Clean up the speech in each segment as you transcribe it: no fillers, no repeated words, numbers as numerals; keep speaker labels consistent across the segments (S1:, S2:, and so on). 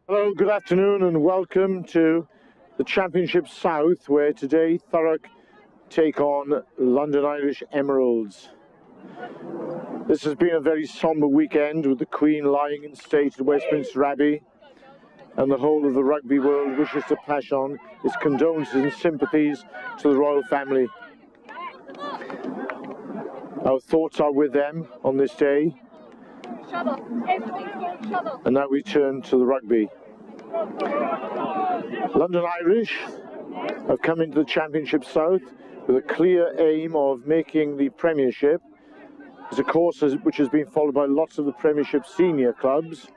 S1: Hello, good afternoon and welcome to the Championship South, where today Thurrock take on London Irish Emeralds. This has been a very sombre weekend, with the Queen lying in state at Westminster Abbey, and the whole of the rugby world wishes to pass on its condolences and sympathies to the royal family. Our thoughts are with them on this day. And now we turn to the rugby. London Irish have come into the Championship South with a clear aim of making the Premiership. It's a course which has been followed by lots of the Premiership senior clubs,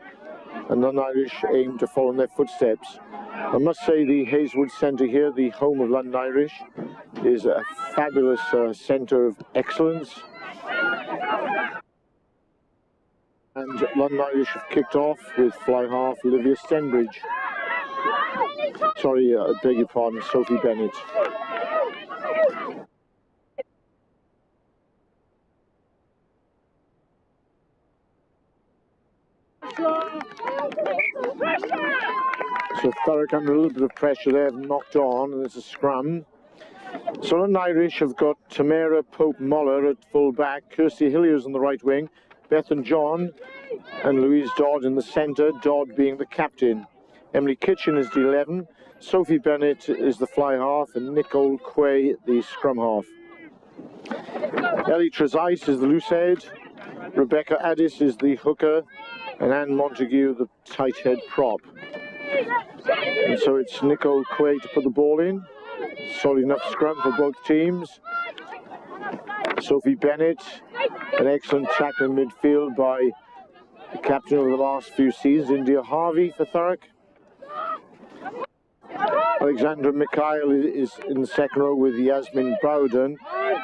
S1: and London Irish aim to follow in their footsteps. I must say the Hazelwood Centre here, the home of London Irish, is a fabulous centre of excellence. And London Irish have kicked off with fly half Olivia Stenbridge. Sorry, I beg your pardon, Sophie Bennett. So Thurrock under a little bit of pressure there, knocked on, and it's a scrum. So London Irish have got Tamara Pope-Moller at full back, Kirsty Hilliers on the right wing, Beth and John and Louise Dodd in the centre, Dodd being the captain. Emily Kitchen is the 11, Sophie Bennett is the fly half, and Nicole Quay the scrum half. Ellie Trezise is the loose head, Rebecca Addis is the hooker, and Anne Montague the tight head prop. And so it's Nicole Quay to put the ball in. Solid enough scrum for both teams. Sophie Bennett, an excellent tackle in midfield by the captain of the last few seasons, India Harvey for Thurrock. Alexandra Mikhail is in the second row with Yasmin Bowden,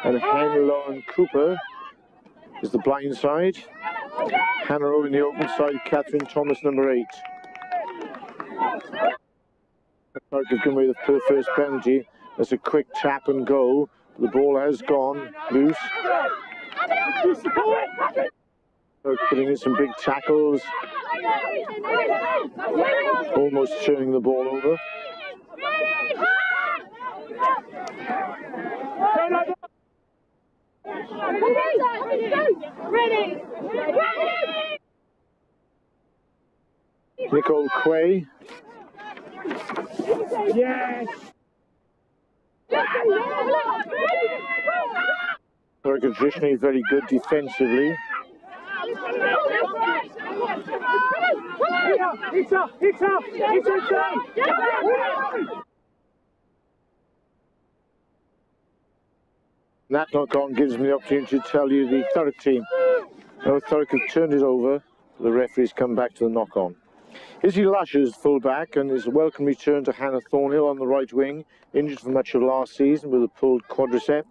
S1: and Hannah Lauren Cooper is the blind side. Hannah Rowe in the open side, Catherine Thomas, number 8. Thurrock have given away the first penalty. That's a quick tap and go. The ball has gone loose. Putting in some big tackles. Almost turning the ball over. Nicole Quay. Yes! Thurrock are traditionally very good defensively. That knock-on gives me the opportunity to tell you the Thurrock team. Now Thurrock have turned it over. The referees come back to the knock-on. Izzy Lusher's full back, and is a welcome return to Hannah Thornhill on the right wing, injured for much of last season with a pulled quadricep.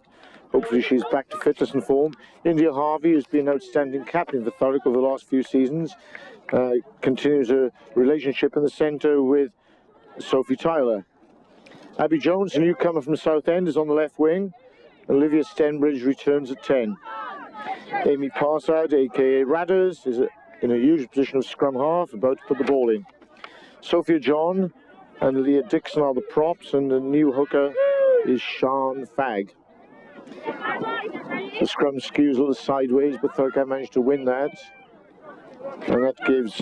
S1: Hopefully she's back to fitness and form. India Harvey has been an outstanding captain for Thurrock over the last few seasons. Continues a relationship in the centre with Sophie Tyler. Abby Jones, a newcomer from Southend, is on the left wing. Olivia Stenbridge returns at 10. Amy Parsad, aka Radders, is in a usual position of scrum half, about to put the ball in. Sophia John and Leah Dixon are the props, and the new hooker is Sian Fagg. The scrum skews a little sideways, but Thurrock have managed to win that. And that gives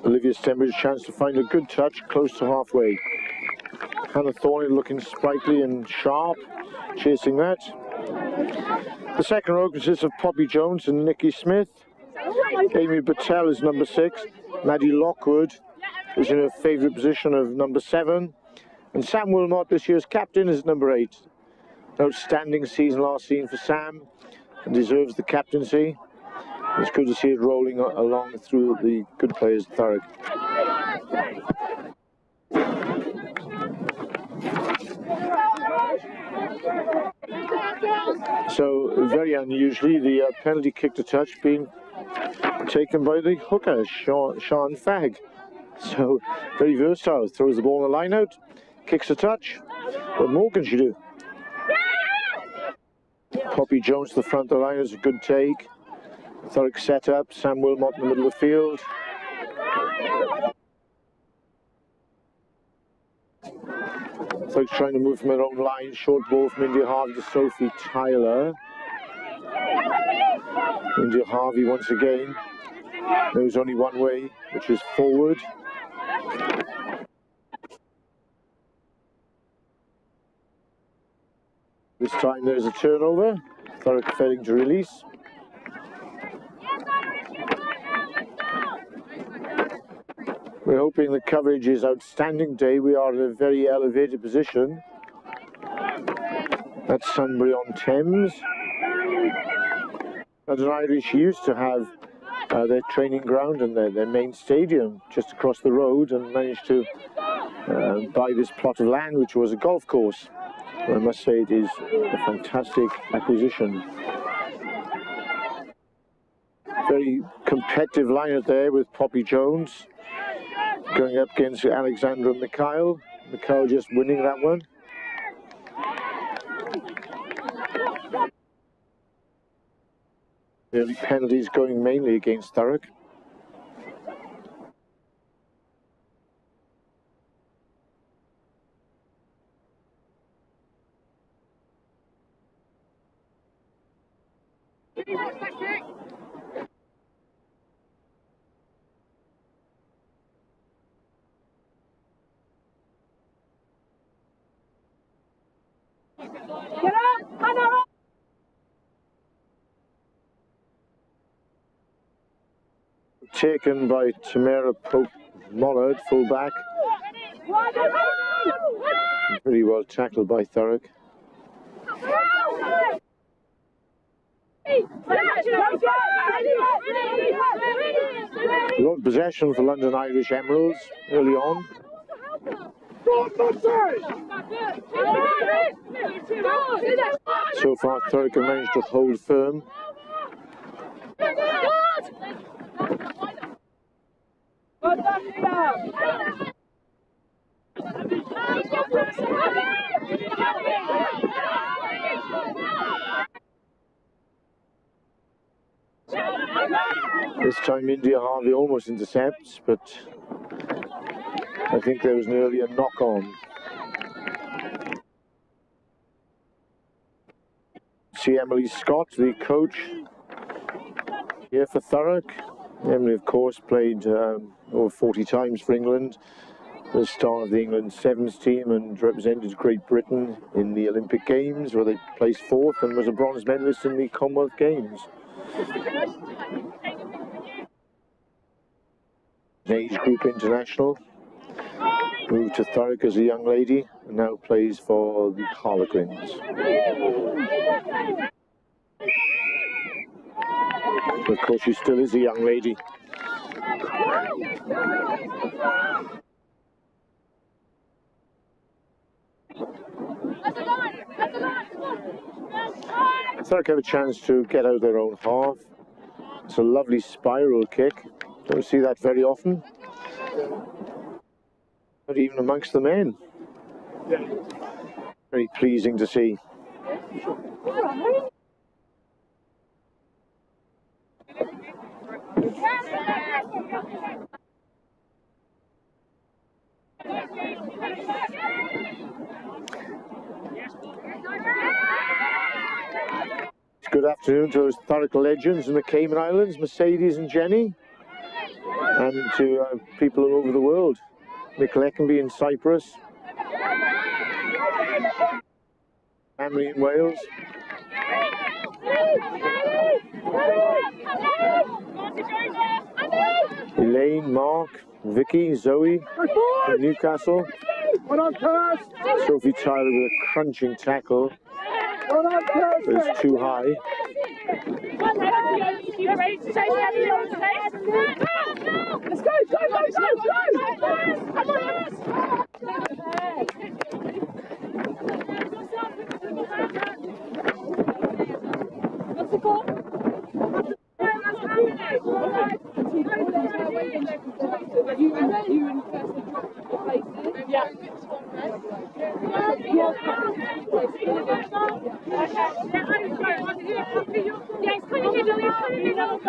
S1: Olivia Stenbridge a chance to find a good touch close to halfway. Hannah Thornhill looking sprightly and sharp, chasing that. The second row consists of Poppy Jones and Nikki Smith. Amy Battelle is number 6. Maddie Lockwood is in her favourite position of number 7. And Sam Wilmot, this year's captain, is number 8. Outstanding season last season for Sam, and deserves the captaincy. It's good to see it rolling along through the good players at Thurrock. So, very unusually, the penalty kick to touch being taken by the hooker, Sean Fagg. So, very versatile. Throws the ball on the line out, kicks a touch. What more can she do? Poppy Jones to the front of the line is a good take. Thurrock set up, Sam Wilmot in the middle of the field. Thurrock's trying to move from their own line. Short ball from India Harvey to Sophie Tyler. India Harvey once again knows only one way, which is forward. This time there's a turnover. Thurrock failing to release. We're hoping the coverage is outstanding today. We are in a very elevated position. That's Sunbury-on-Thames. London Irish used to have their training ground and their main stadium just across the road, and managed to buy this plot of land, which was a golf course. I must say it is a fantastic acquisition. Very competitive lineup there with Poppy Jones going up against Alexandra Mikhail. Mikhail just winning that one. Early penalties going mainly against Thurrock. Taken by Tamara Pope-Mollard, full-back. Pretty well tackled by Thurrock. Long possession for London Irish Emeralds early on. So far Thurrock have managed to hold firm. This time India Harvey almost intercepts, but I think there was nearly a knock-on. See Emily Scott, the coach here for Thurrock. Emily, of course, played over 40 times for England, the star of the England Sevens team, and represented Great Britain in the Olympic Games, where they placed fourth, and was a bronze medalist in the Commonwealth Games. Age group international. Moved to Thurrock as a young lady, and now plays for the Harlequins. Of course, she still is a young lady. Thurrock have a chance to get out their own half. It's a lovely spiral kick. Don't see that very often. Not even amongst the men. Very pleasing to see. Good afternoon to those Thurrock legends in the Cayman Islands, Mercedes and Jenny, and to people all over the world. Mick Leckenby in Cyprus, family in Wales. Elaine, Mark, Vicky, Zoe from Newcastle. Sophie Tyler with a crunching tackle. It's too high.
S2: Let's go, go, go, go, go! You and Kirsty dropped your places. Yeah. Yes, put in the middle, yes, put in the middle.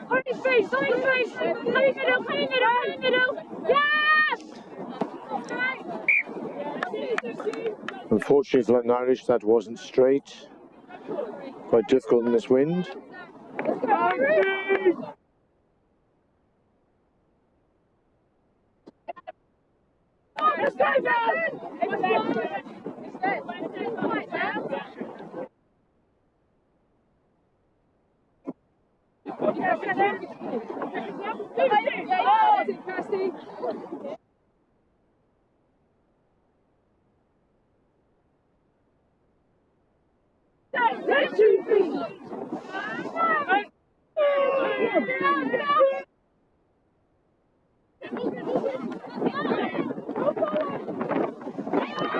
S2: Put in space, put in space. Put in the middle, put in the middle, put in the middle. Yes!
S1: Unfortunately for London Irish, that wasn't straight. Quite difficult in this wind.
S2: Let's go,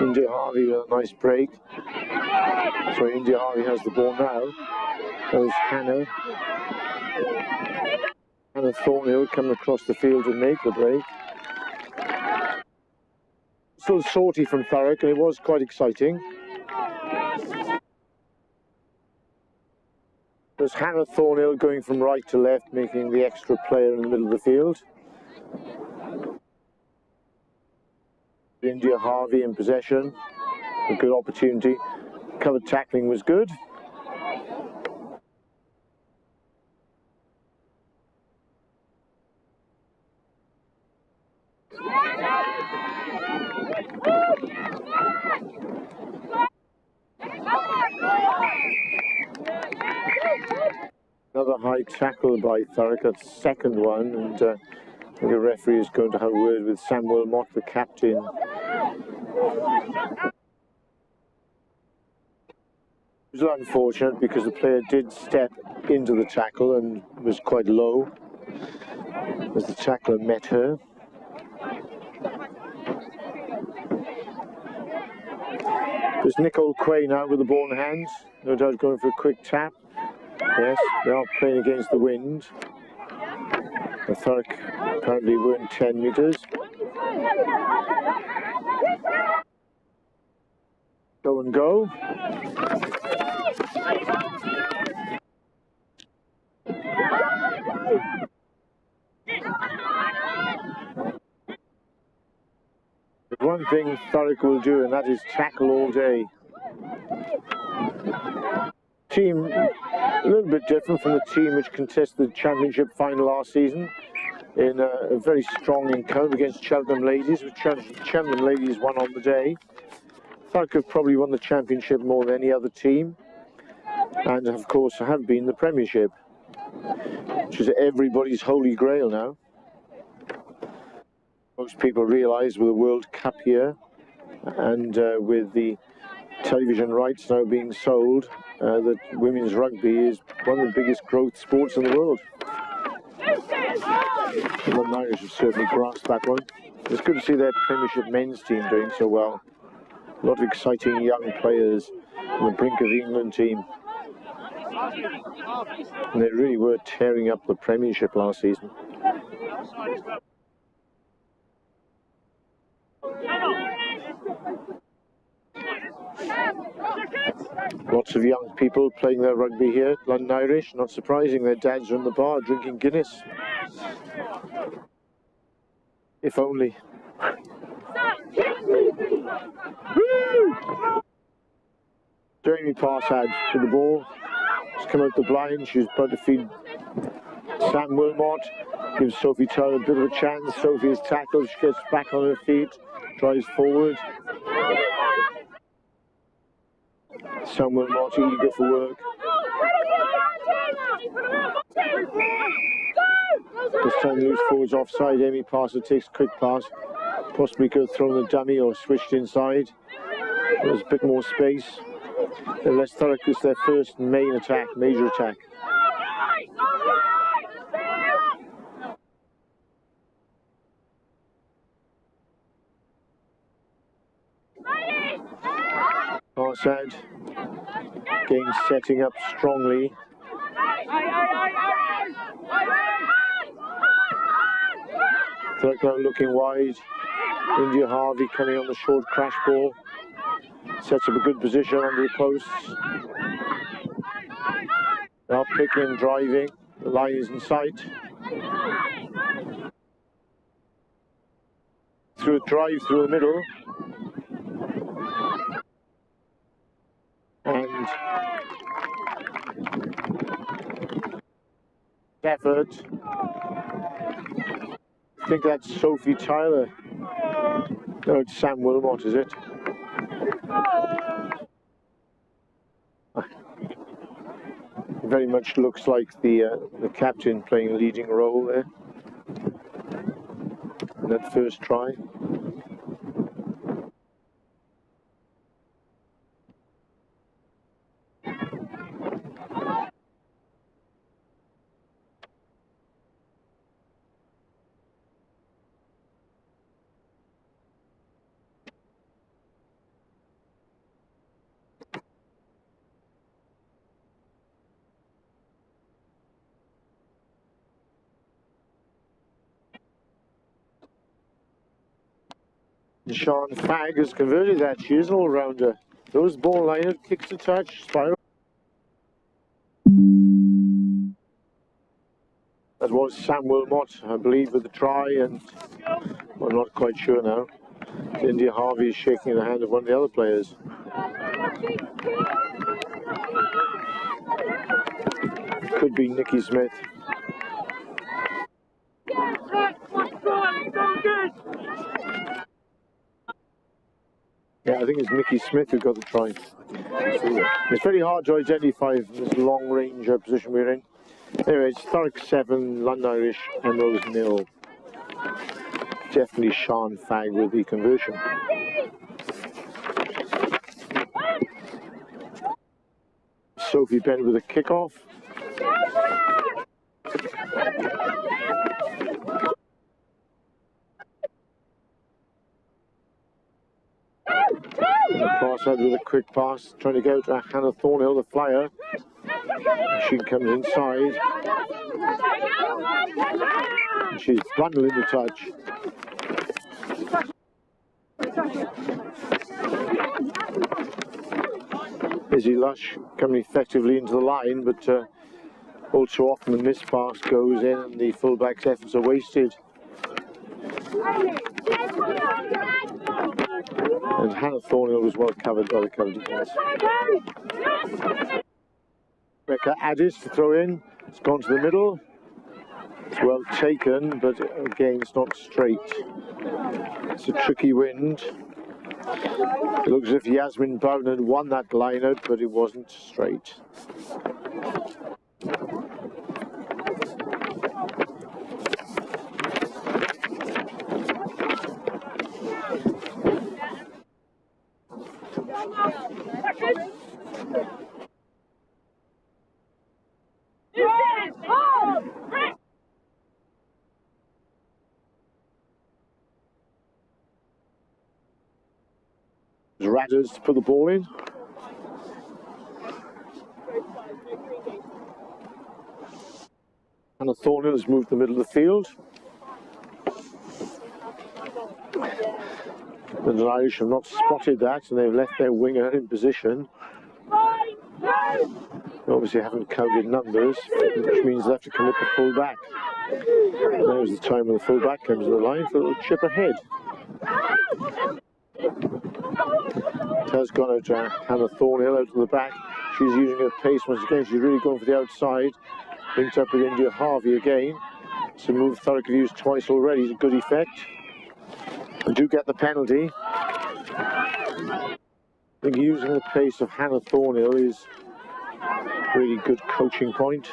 S1: India Harvey with a nice break. So India Harvey has the ball now. There's Hannah. Hannah Thornhill coming across the field to make the break. Still sortie from Thurrock, and it was quite exciting. There's Hannah Thornhill going from right to left, making the extra player in the middle of the field. India Harvey in possession. A good opportunity. Covered tackling was good. Another high tackle by Thurrock, that's the second one, and I think the referee is going to have a word with Sam Wilmot, the captain. It was unfortunate because the player did step into the tackle and was quite low as the tackler met her. There's Nicole Quay now with the ball in hand, no doubt going for a quick tap. Yes, they are playing against the wind. The Thurrock apparently weren't 10 metres. Go and go. There's one thing Thurrock will do, and that is tackle all day. Team a little bit different from the team which contested the championship final last season in a very strong encounter against Cheltenham Ladies, which Cheltenham Ladies won on the day. Thurrock have probably won the championship more than any other team, and of course have been the Premiership, which is everybody's holy grail now. Most people realise with the World Cup here and with the television rights now being sold, that women's rugby is one of the biggest growth sports in the world. The London Irish have certainly grasped that one. It's good to see their Premiership men's team doing so well. A lot of exciting young players on the brink of the England team. And they really were tearing up the Premiership last season. Lots of young people playing their rugby here, London Irish. Not surprising, their dads are in the bar drinking Guinness. If only. Jamie Parsad with the ball. She's come out the blind. She's about to feed Sam Wilmot. Gives Sophie Turner a bit of a chance. Sophie is tackled. She gets back on her feet. Drives forward. Sam Wilmot eager for work. This time loose forwards offside. Amy Parsad takes a quick pass. Possibly could have thrown the dummy or switched inside. There's a bit more space. Unless Thurrock is their first main attack, major attack. Parsad again setting up strongly. Thurrock now looking wide. India Harvey coming on the short crash ball. Sets up a good position under the posts. Now picking and driving. The line is in sight. Through a drive through the middle. And effort. I think that's Sophie Tyler. No, it's Sam Wilmot, is it? Very much looks like the captain playing a leading role there in that first try. Sian Fagg has converted that. She is an all-rounder. Those ball liner, kicks to touch, spiral. That was Sam Wilmot, I believe, with the try, and I'm not quite sure now. India Harvey is shaking the hand of one of the other players. Could be Nikki Smith. Yeah, I think it's Nikki Smith who got the try. It's very hard to identify this long range position we're in. Anyway, it's Thurrock 7, London Irish, Emeralds 0. Definitely Sian Fagg with the conversion. Sophie Bennett with a kickoff. Far side with a quick pass, trying to go to Hannah Thornhill, the flyer. She comes inside. And she's bundling the touch. Izzy Lush coming effectively into the line, but all too often the missed pass goes in and the fullback's efforts are wasted. And Hannah Thornhill was well covered by the cover defence. Rebecca Addis to throw in. It's gone to the middle. It's well taken, but again it's not straight. It's a tricky wind. It looks as if Yasmin Bowden had won that line out, but it wasn't straight. Radders to put the ball in. Hannah Thornhill has moved to the middle of the field. The Irish have not spotted that and they've left their winger in position. They obviously haven't counted numbers, which means they have to commit the full back. Now's the time when the full back comes to the line for a little chip ahead. It has gone out to Hannah Thornhill out to the back. She's using her pace once again. She's really going for the outside. Linked up with India Harvey again. It's a move Thurrock have used twice already. It's a good effect. And do get the penalty. I think using the pace of Hannah Thornhill is a really good coaching point.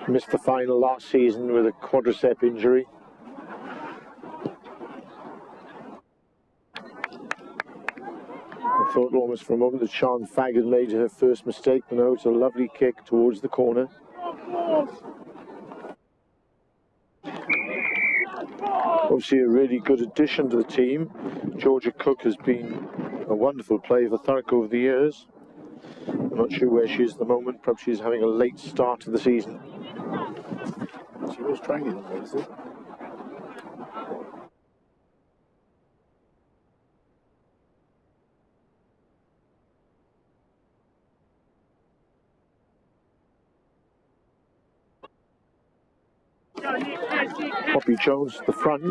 S1: Missed the final last season with a quadricep injury. I thought almost for a moment that Sian Fagg had made her first mistake, but no, it's a lovely kick towards the corner. Obviously a really good addition to the team. Georgia Cook has been a wonderful player for Thurrock over the years. I'm not sure where she is at the moment. Perhaps she's having a late start to the season.
S3: She was training on Wednesday.
S1: Poppy Jones at the front.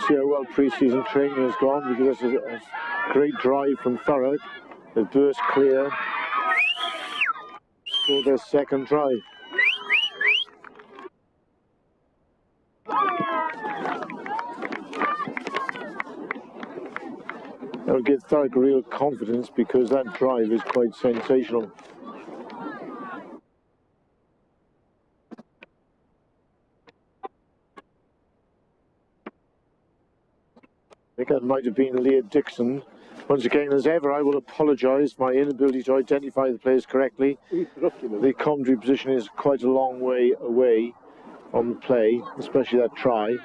S1: See how well pre-season training has gone, because there's a great drive from Thurrock. They burst clear for their second try. That'll give Thurrock real confidence, because that drive is quite sensational. I think that might have been Leah Dixon. Once again, as ever, I will apologise for my inability to identify the players correctly. The commentary position is quite a long way away from the play, especially that try.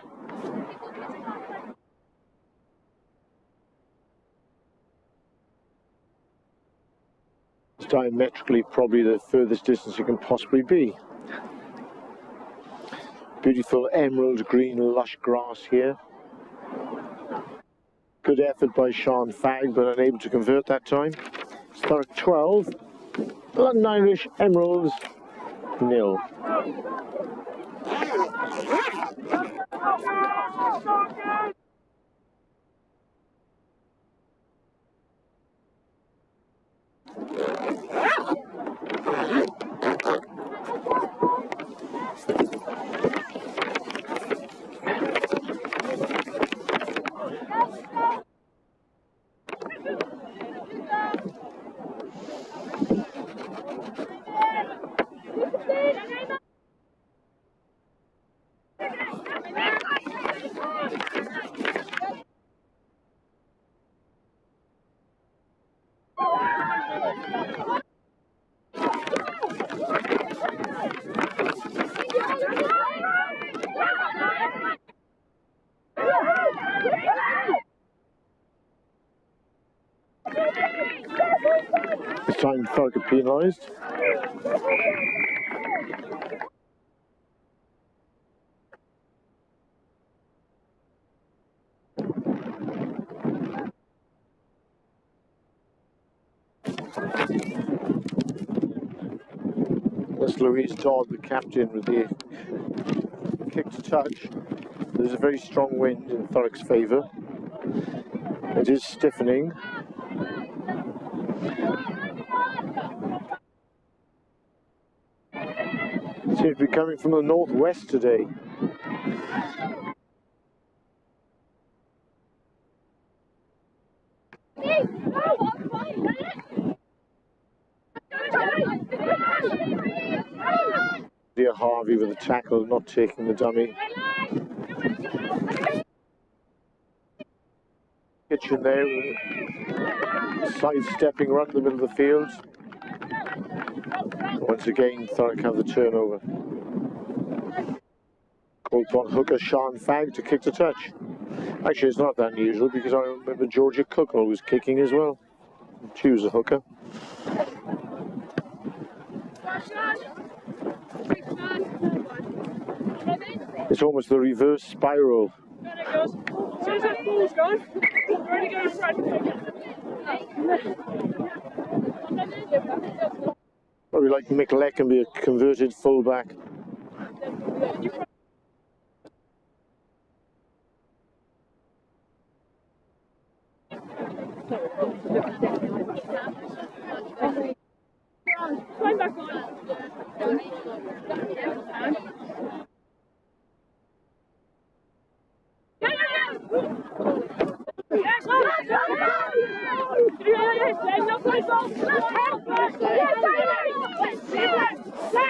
S1: It's diametrically probably the furthest distance it can possibly be. Beautiful emerald green lush grass here. Good effort by Sean Fagg, but unable to convert that time. Thurrock 12, London Irish Emeralds 0. This time Thurrock are penalised. That's Louise Dodd, the captain, with the kick to touch. There's a very strong wind in Thurrock's favour. It is stiffening. It seems to be coming from the northwest today. Dear Harvey with a tackle, not taking the dummy. Kitchen there, sidestepping right in the middle of the field. Once again, Thurrock have the turnover. Called upon hooker Sean Fagg to kick to touch. Actually, it's not that unusual, because I remember Georgia Cook always kicking as well. She was a hooker. It's almost the reverse spiral. Probably like Mick Leckenby, a converted fullback.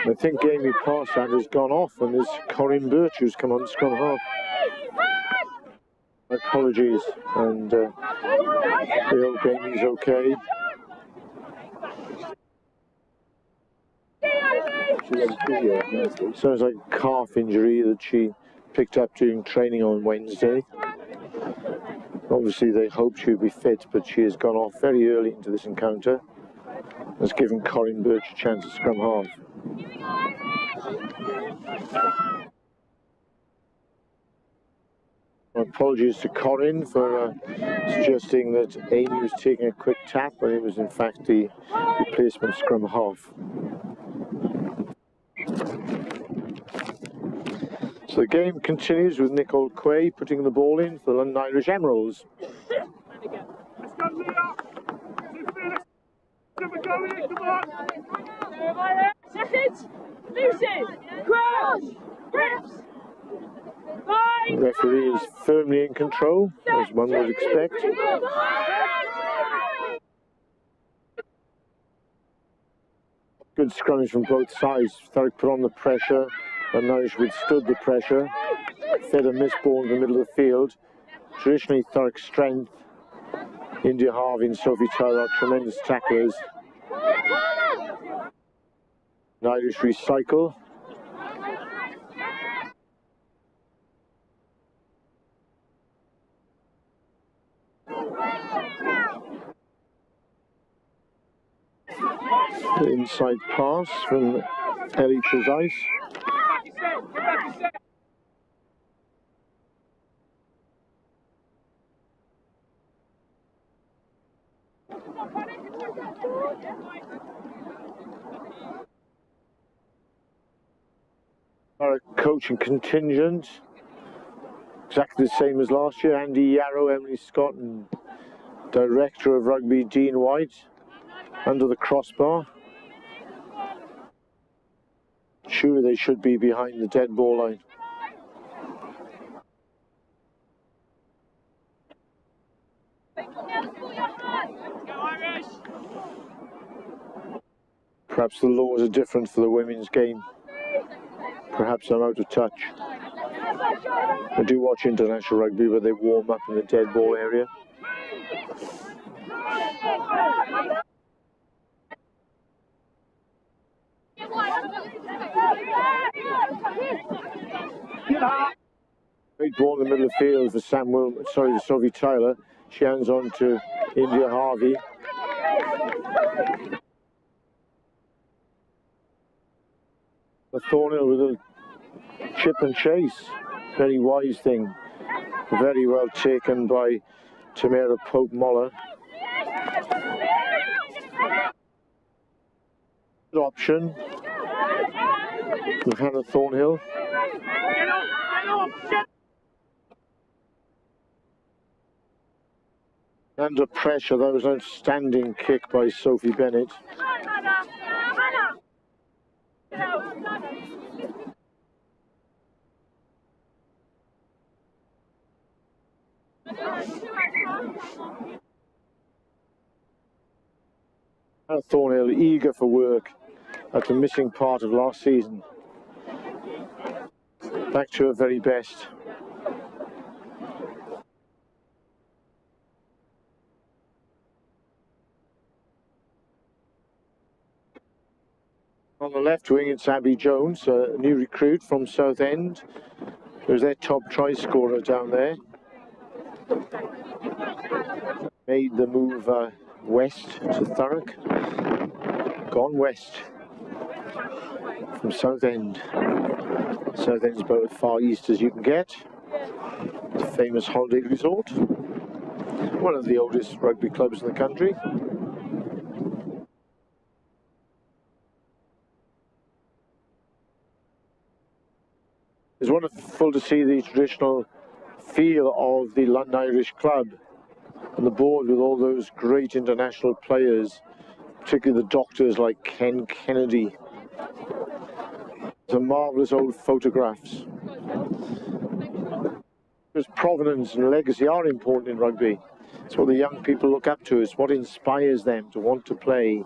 S1: I think Amy Parsand has gone off, and there's Corinne Birch who's come on scrum half. My apologies, and the old Amy's okay. Sounds like a calf injury that she picked up during training on Wednesday. Obviously they hoped she would be fit, but she has gone off very early into this encounter. Has given Corinne Birch a chance at scrum half. Apologies to Corinne for suggesting that Amy was taking a quick tap, but it was in fact the replacement scrum half. So the game continues with Nicole Quay putting the ball in for the London Irish Emeralds. The referee is firmly in control, as one would expect. Good scrummage from both sides. Thurrock put on the pressure, and Irish withstood the pressure. Fed a miss ball in the middle of the field. Traditionally Thurrock's strength. India Harvey and Sophie Tyler are tremendous tacklers. The Irish recycle. The inside pass from Ellie Precise. Our coaching contingent, exactly the same as last year. Andy Yarrow, Emily Scott, and Director of Rugby Dean White under the crossbar. Surely they should be behind the dead ball line. Perhaps the laws are different for the women's game. Perhaps I'm out of touch. I do watch international rugby where they warm up in the dead ball area. Great ball in the middle of the field for Sophie Tyler. She hands on to India Harvey. The Thornhill with a chip and chase. Very wise thing. Very well taken by Tamara Pope-Moller. Good option from Hannah Thornhill. Under pressure, that was an outstanding kick by Sophie Bennett. Hannah Thornhill eager for work after missing part of last season. Back to her very best. On the left wing, it's Abby Jones, a new recruit from Southend. There's their top try scorer down there. Made the move west to Thurrock. Gone west from Southend. Southend's about as far east as you can get. It's a famous holiday resort. One of the oldest rugby clubs in the country. It's wonderful to see the traditional feel of the London Irish Club and the board with all those great international players, particularly the doctors like Ken Kennedy. Some marvellous old photographs. Because provenance and legacy are important in rugby. It's what the young people look up to. It's what inspires them to want to play.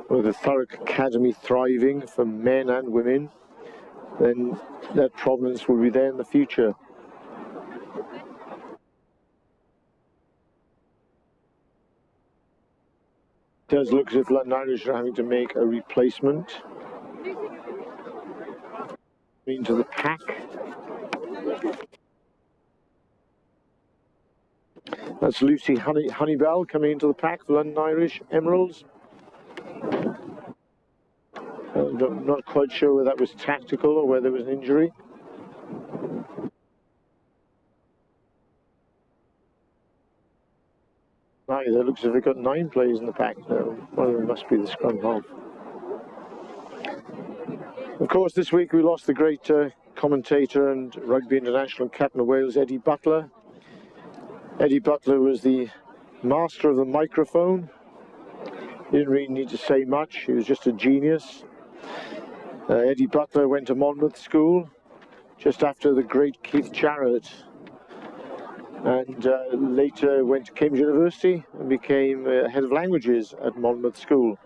S1: With the Thurrock Academy thriving for men and women, then that provenance will be there in the future. It does look as if London Irish are having to make a replacement. Into the pack. That's Lucy Honeybell coming into the pack for London Irish Emeralds. I'm not quite sure whether that was tactical or whether there was an injury. Neither. Looks as if they've got 9 players in the pack now. One of them must be the scrum half. Of course, this week we lost the great commentator and Rugby International captain of Wales, Eddie Butler. Eddie Butler was the master of the microphone. He didn't really need to say much. He was just a genius. Eddie Butler went to Monmouth School just after the great Keith Jarrett, and later went to Cambridge University and became head of languages at Monmouth School.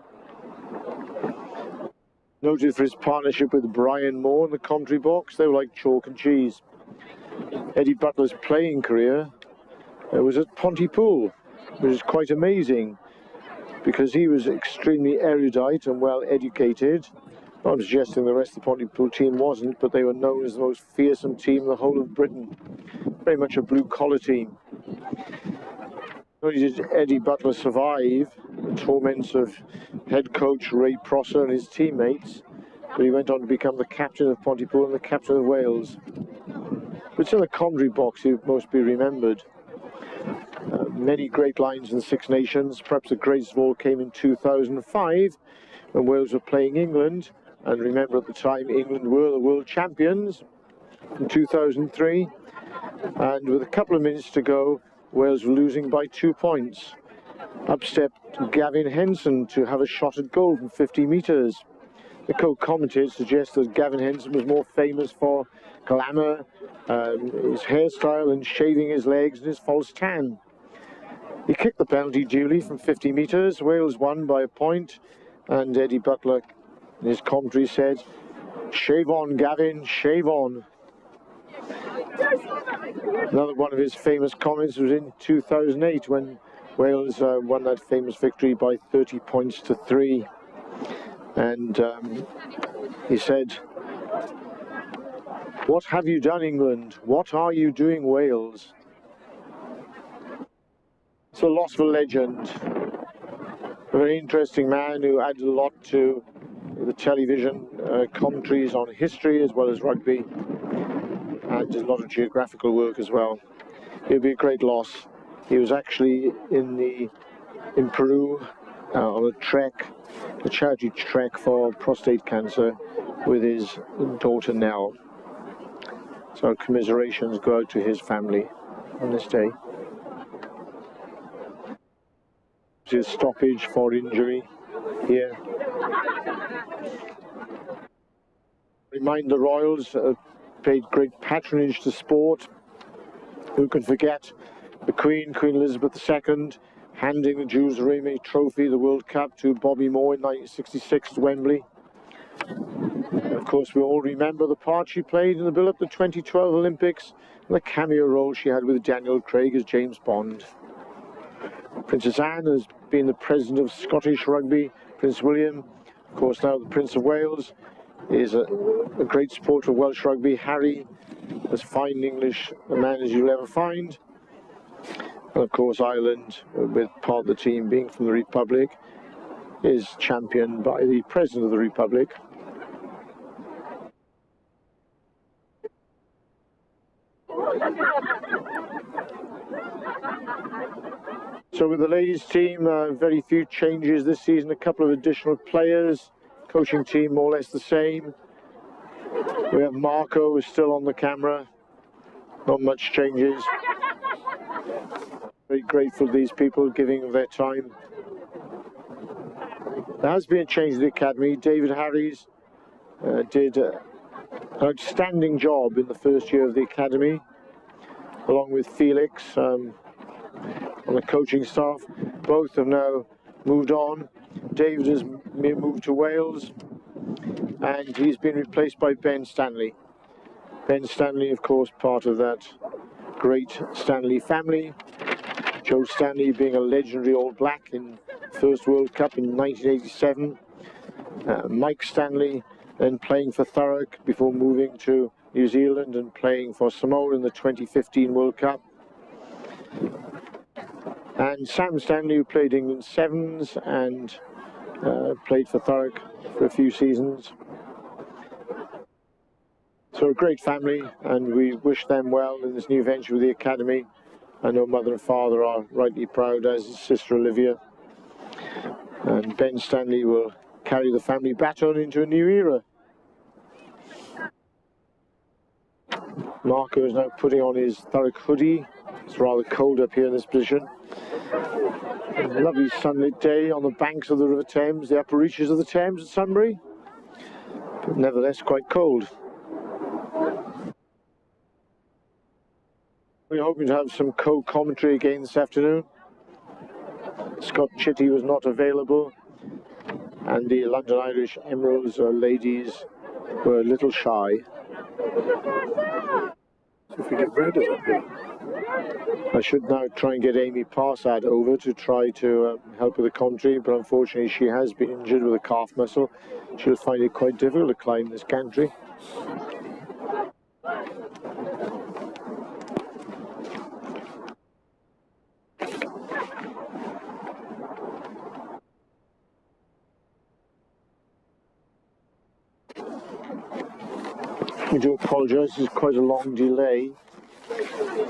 S1: Noted for his partnership with Brian Moore in the commentary box. They were like chalk and cheese. Eddie Butler's playing career was at Pontypool, which is quite amazing because he was extremely erudite and well educated. I'm suggesting the rest of the Pontypool team wasn't, but they were known as the most fearsome team in the whole of Britain. Very much a blue-collar team. Not only did Eddie Butler survive the torments of head coach Ray Prosser and his teammates, but he went on to become the captain of Pontypool and the captain of Wales. But it's in the commentary box he would most be remembered. Many great lines in the Six Nations. Perhaps the greatest of all came in 2005 when Wales were playing England. And remember, at the time, England were the world champions in 2003. And with a couple of minutes to go, Wales were losing by 2 points. Up stepped Gavin Henson to have a shot at goal from 50 metres. The co-commentators suggest that Gavin Henson was more famous for glamour, his hairstyle and shaving his legs and his false tan. He kicked the penalty duly from 50 metres. Wales won by a point, and Eddie Butler in his commentary said, "Shave on, Gavin, shave on." Another one of his famous comments was in 2008 when Wales won that famous victory by 30 points to 3. And he said, "What have you done, England? What are you doing, Wales?" It's a loss of a legend. A very interesting man who added a lot to the television commentaries on history as well as rugby, and did a lot of geographical work as well. It would be a great loss. He was actually in Peru on a trek, a charity trek for prostate cancer with his daughter Nell. So commiserations go out to his family on this day. His stoppage for injury here. Remind the Royals paid great patronage to sport. Who can forget the Queen Elizabeth II, handing the Jules Rimet Trophy, the World Cup, to Bobby Moore in 1966 at Wembley. Of course, we all remember the part she played in the build-up to the 2012 Olympics and the cameo role she had with Daniel Craig as James Bond. Princess Anne has been the president of Scottish Rugby. Prince William, of course, now the Prince of Wales, is a great supporter of Welsh rugby. Harry, as fine English a man as you'll ever find. And of course, Ireland, with part of the team being from the Republic, is championed by the President of the Republic. So with the ladies team, very few changes this season, a couple of additional players, coaching team more or less the same. We have Marco who's still on the camera, not much changes. Very grateful to these people giving their time. There has been a change in the academy. David Harries did an outstanding job in the first year of the academy, along with Felix on the coaching staff. Both have now moved on. David has moved to Wales, and he's been replaced by Ben Stanley. Ben Stanley, of course, part of that great Stanley family. Joe Stanley being a legendary All Black in the first World Cup in 1987. Mike Stanley, then playing for Thurrock before moving to New Zealand and playing for Samoa in the 2015 World Cup. And Sam Stanley, who played England Sevens and played for Thurrock for a few seasons. So a great family, and we wish them well in this new venture with the academy. I know mother and father are rightly proud, as is sister Olivia. And Ben Stanley will carry the family baton into a new era. Marco is now putting on his Thurrock hoodie. It's rather cold up here in this position. A lovely sunlit day on the banks of the River Thames, the upper reaches of the Thames at Sunbury, but nevertheless quite cold. We're hoping to have some co-commentary again this afternoon. Scott Chitty was not available, and the London Irish Emeralds ladies were a little shy.
S3: So if we get Brenda's up here.
S1: I should now try and get Amy Parsad over to try to help with the commentary, but unfortunately she has been injured with a calf muscle. She'll find it quite difficult to climb this gantry. We do apologise, there's quite a long delay.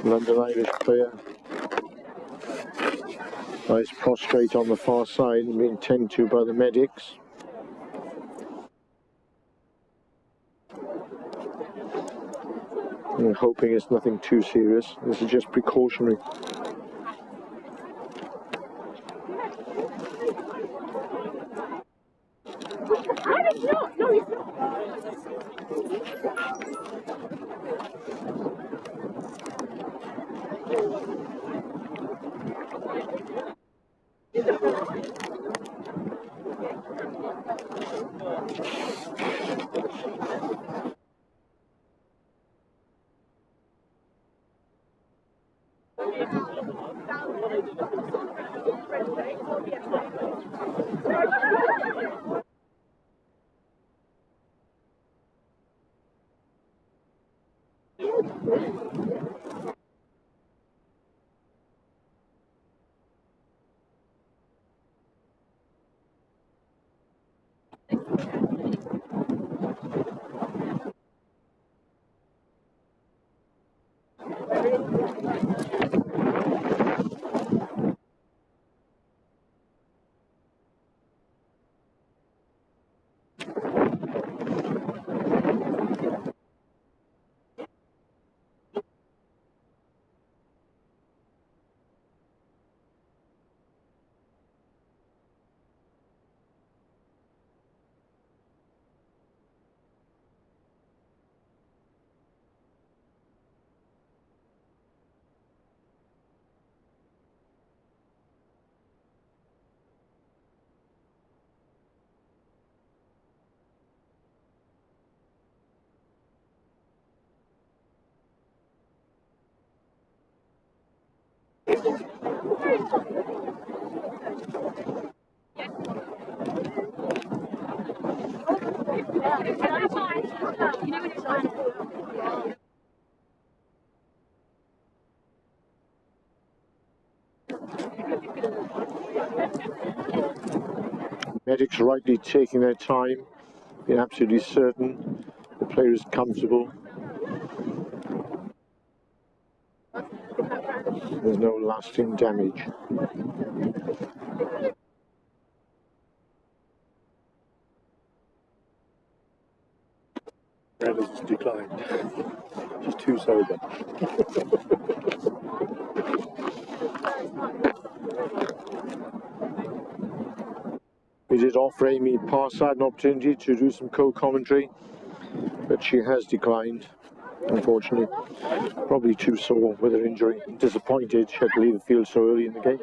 S1: London Irish player lies prostrate on the far side and being tended to by the medics. I'm hoping it's nothing too serious. This is just precautionary. Medics rightly taking their time, being absolutely certain the player is comfortable. There's no lasting damage.
S3: Brenda's has declined. She's too sober.
S1: We did offer Amy Parsad an opportunity to do some co-commentary, but she has declined, unfortunately. Probably too sore with her injury. Disappointed she had to leave the field so early in the game.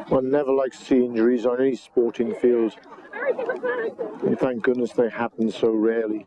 S1: One never likes to see injuries on any sporting field. And thank goodness they happen so rarely.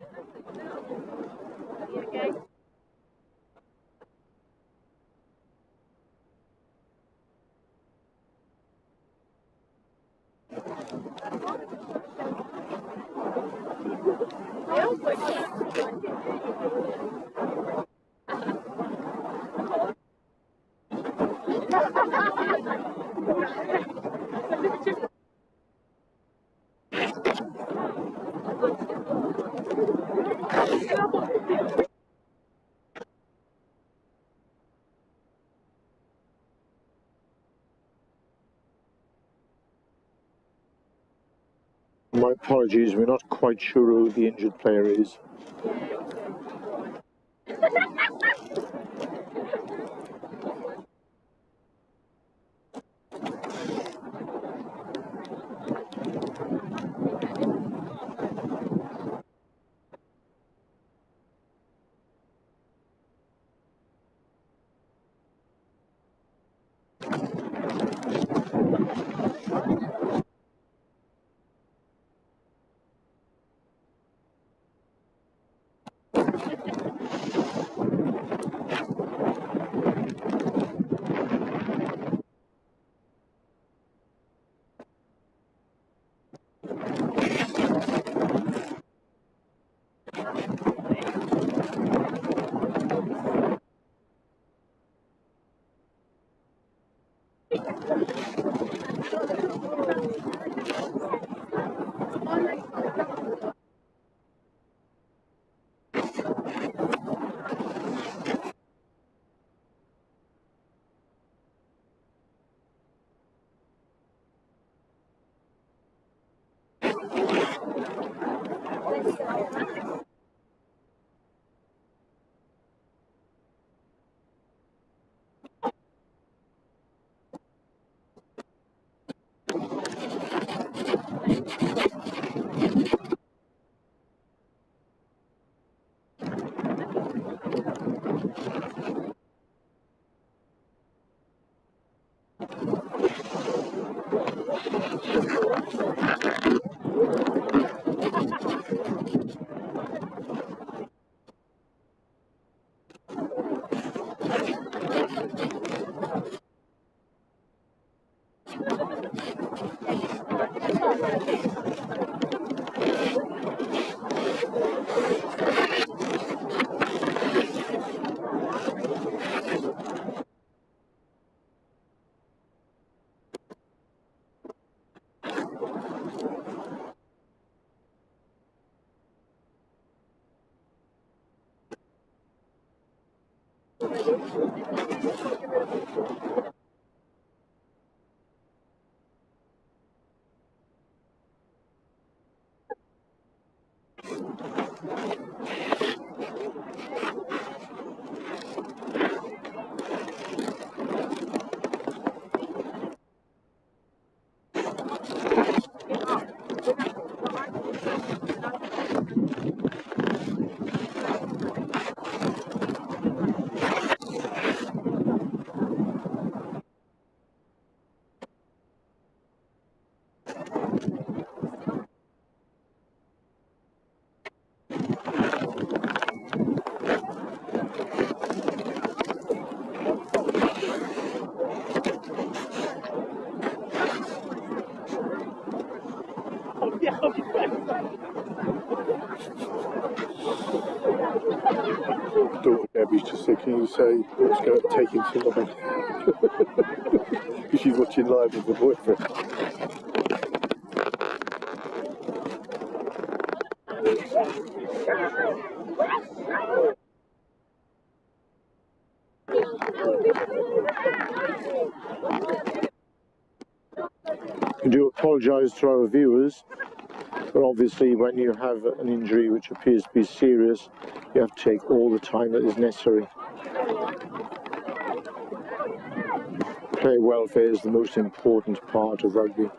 S1: My apologies, we're not quite sure who the injured player is.
S3: Daughter Debbie's just said, can you say what's going to take him tonight? Because she's watching live with the boyfriend.
S1: I do apologise to our viewers, but obviously when you have an injury which appears to be serious, you have to take all the time that is necessary. Player welfare is the most important part of rugby.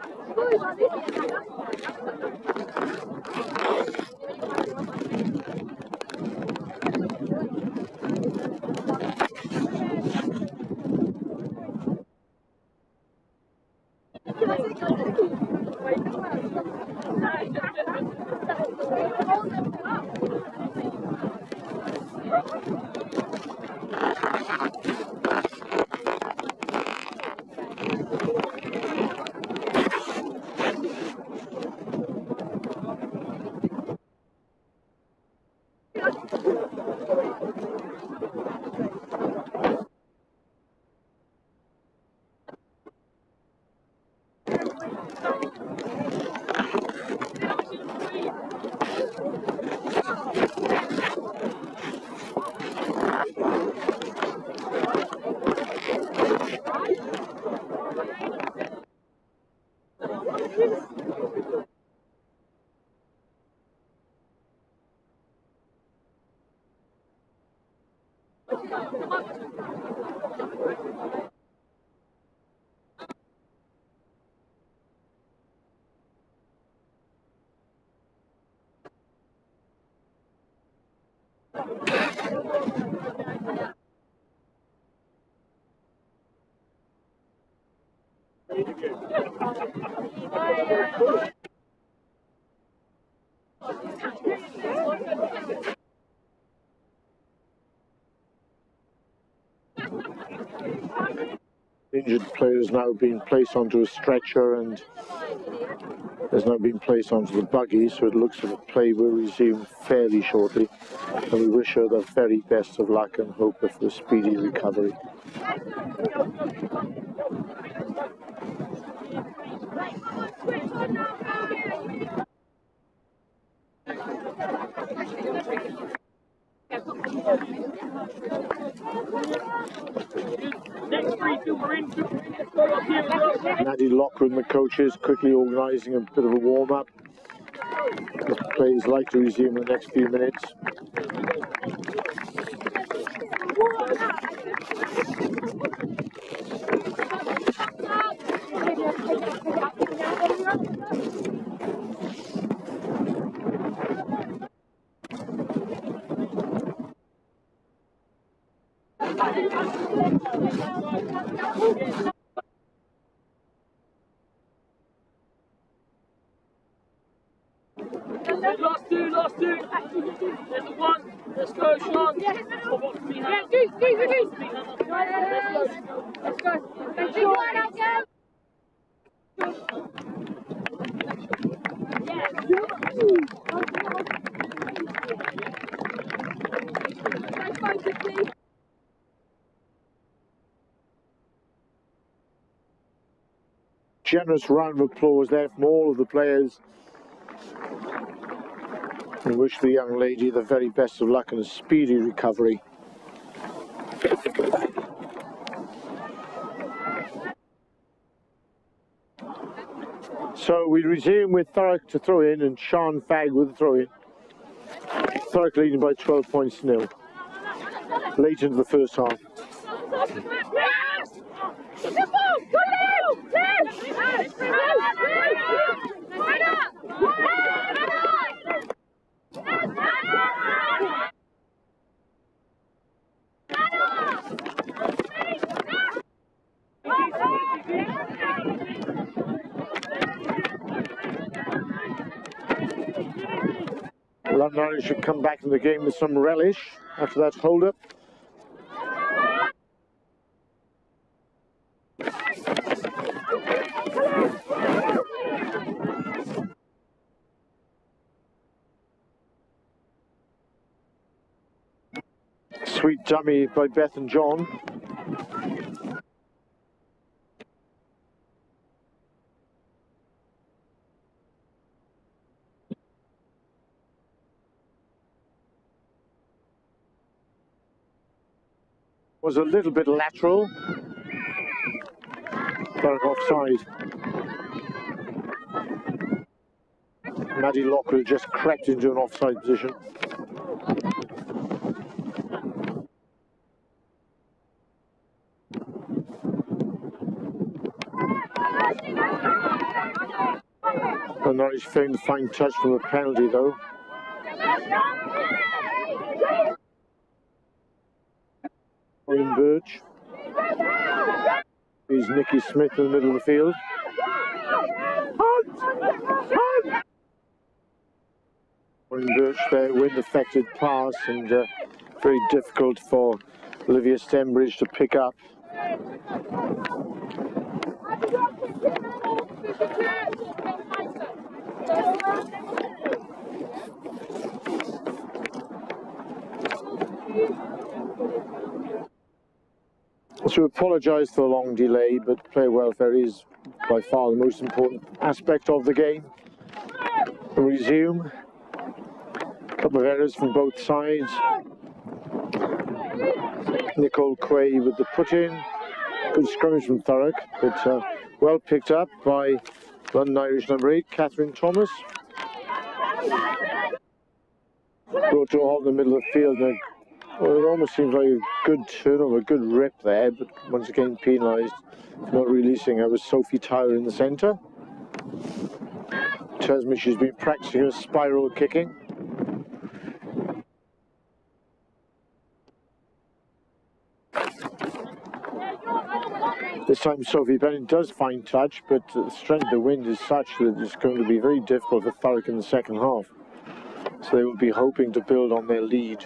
S1: Injured player has now been placed onto a stretcher and has now been placed onto the buggy, so it looks like the play will resume fairly shortly, and we wish her the very best of luck and hope for a speedy recovery. Maddie Locker and the coaches quickly organising a bit of a warm-up. The play is likely to resume in the next few minutes.
S4: Last two. There's the one. Let's go, Sean.
S2: Yeah, do. Let's go. Let's go.
S1: Generous round of applause there from all of the players. We wish the young lady the very best of luck and a speedy recovery. So we resume with Thurrock to throw in and Sean Fagg with the throw in. Thurrock leading by 12 points to 0. Late into the first half. London Irish should come back in the game with some relish after that hold-up. Sweet dummy by Beth and John. Was a little bit lateral, but offside. Maddie Locker just crept into an offside position. And Norwich found the fine touch from the penalty though. Ryan Birch. Here's Nicky Smith in the middle of the field. Ryan Birch there, wind affected pass, and very difficult for Olivia Stembridge to pick up. So apologise for the long delay, but player welfare is by far the most important aspect of the game. We'll resume. A couple of errors from both sides. Nicole Quay with the put-in. Good scrummage from Thurrock, but well picked up by London Irish number 8, Catherine Thomas. Brought to a halt in the middle of the field. Now, well, it almost seems like a good turnover, a good rip there, but once again penalised for not releasing her was Sophie Tyler in the centre. Tells me she's been practising her spiral kicking. This time Sophie Bennett does find touch, but the strength of the wind is such that it's going to be very difficult for Thurrock in the second half. So they will be hoping to build on their lead.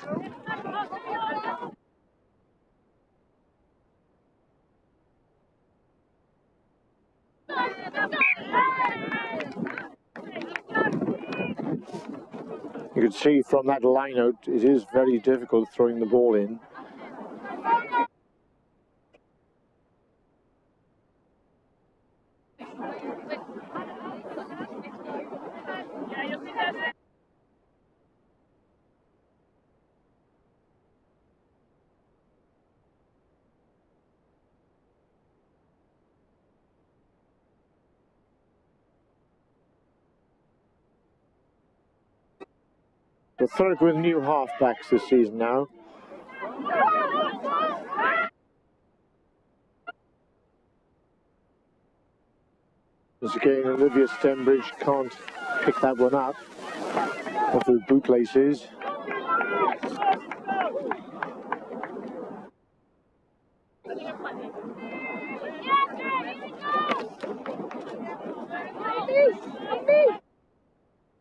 S1: You can see from that line out, it is very difficult throwing the ball in. So Thurrock with new half-backs this season now. Once again, Olivia Stembridge can't pick that one up off her bootlaces.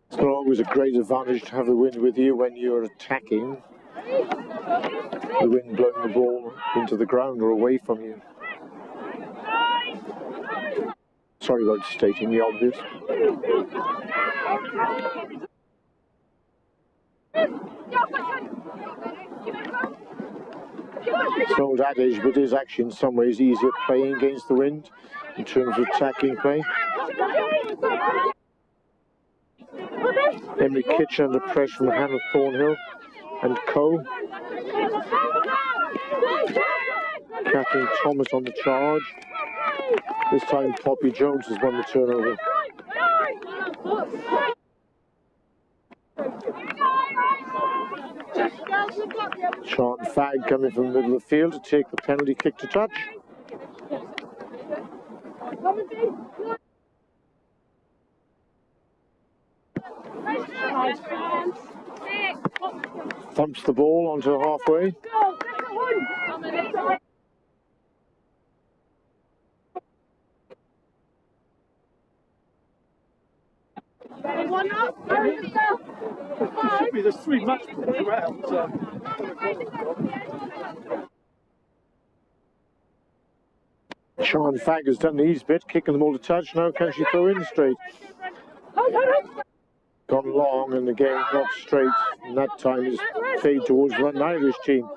S1: It's not always a great advantage to have the wind with you when you're attacking. The wind blowing the ball into the ground or away from you. Sorry about stating the obvious. It's an old adage, but it is actually in some ways easier playing against the wind in terms of attacking play. Emily Kitchen under pressure from Hannah Thornhill and Co. Catherine Thomas on the charge. This time Poppy Jones has won the turnover. Sean Fagg coming from the middle of the field to take the penalty kick to touch. Thumps the ball onto halfway.
S3: There's 3 matches around.
S1: Sean Fagg has done his bit, kicking them all to touch. Now can she throw in straight? Gone long and again not straight, and that time is fade towards the Irish team.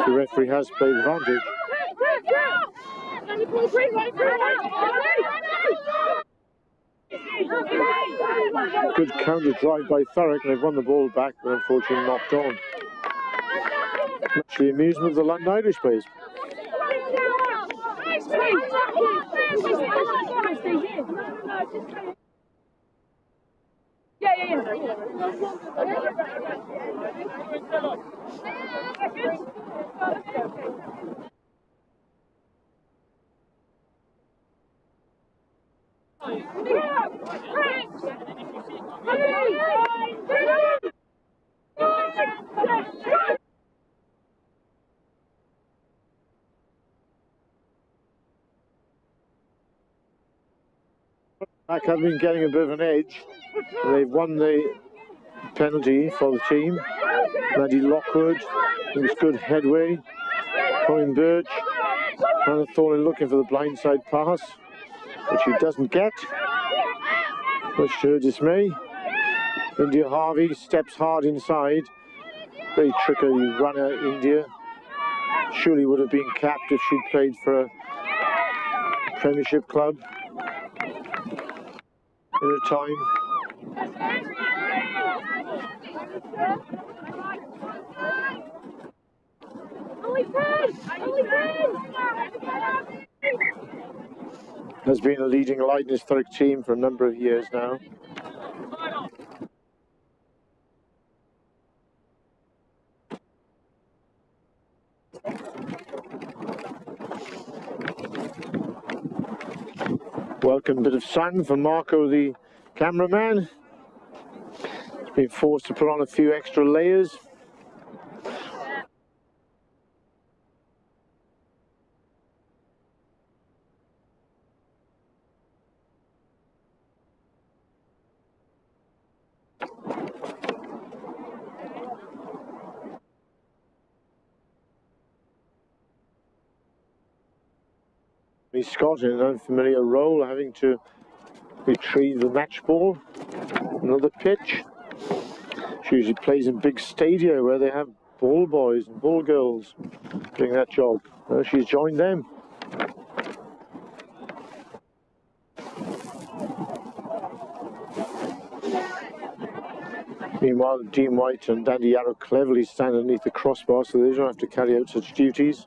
S1: The referee has played advantage. Good counter drive by Thurrock, and they've won the ball back, but unfortunately knocked on. Much the amusement of the London Irish players. Back have been getting a bit of an edge. They've won the penalty for the team. Maddie Lockwood, it was good headway. Colin Birch, Hannah Thornley looking for the blindside pass, which she doesn't get, much to her dismay. India Harvey steps hard inside. Very tricky runner, India. Surely would have been capped if she'd played for a Premiership club in her time. Has been a leading light in his Thurrock team for a number of years now. Welcome bit of sun for Marco, the cameraman. He's been forced to put on a few extra layers. Scott in an unfamiliar role, having to retrieve the match ball. Another pitch. She usually plays in big stadia where they have ball boys and ball girls doing that job. She's joined them. Meanwhile, Dean White and Dandy Yarrow cleverly stand underneath the crossbar so they don't have to carry out such duties.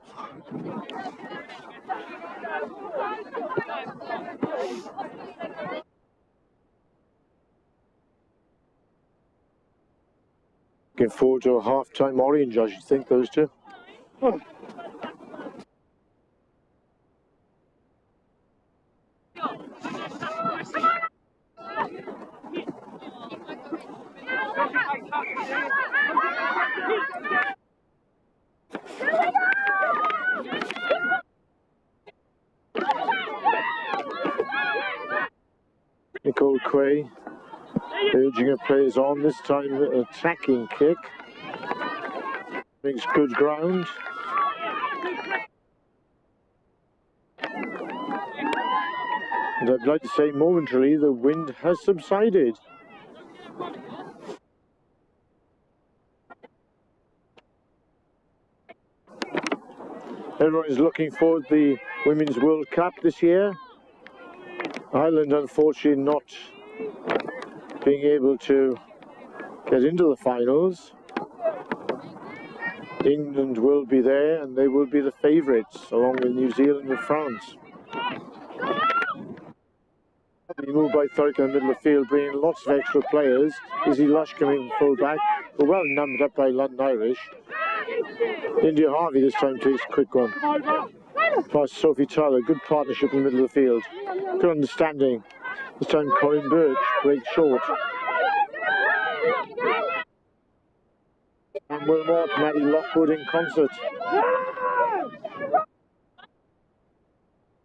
S1: Looking forward to a half-time orange, I should think, those two. Nicole Quay urging her players on, this time an attacking kick. Makes good ground. And I'd like to say momentarily the wind has subsided. Everyone is looking forward to the Women's World Cup this year. Ireland unfortunately not being able to get into the finals. England will be there and they will be the favourites along with New Zealand and France. He moved by Thurrock in the middle of the field, bringing lots of extra players. Izzy Lush coming full back, but well numbered up by London Irish. India Harvey this time takes a quick one. Past Sophie Tyler, good partnership in the middle of the field. Good understanding. This time Corinne Birch breaks short. And Wilmot, Maddie Lockwood in concert.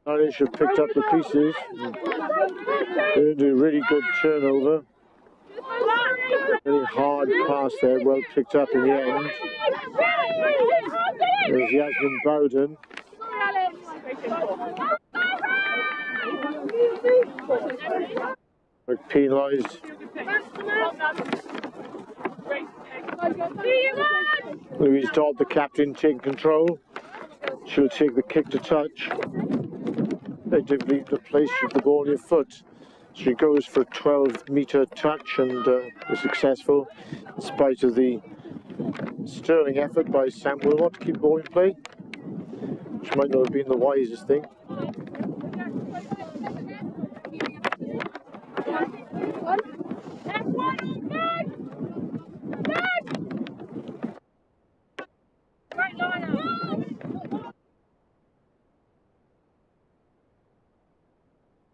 S1: Irish have picked up the pieces. They do a really good turnover. Very hard pass there, well picked up in the end. There's Yasmin Bowden. Penalised. Louise Dodd, the captain, taking control. She'll take the kick to touch. Effectively the place of the ball in your foot. She goes for a 12-metre touch and is successful in spite of the sterling effort by Sam Wilmot to keep the ball in play, which might not have been the wisest thing.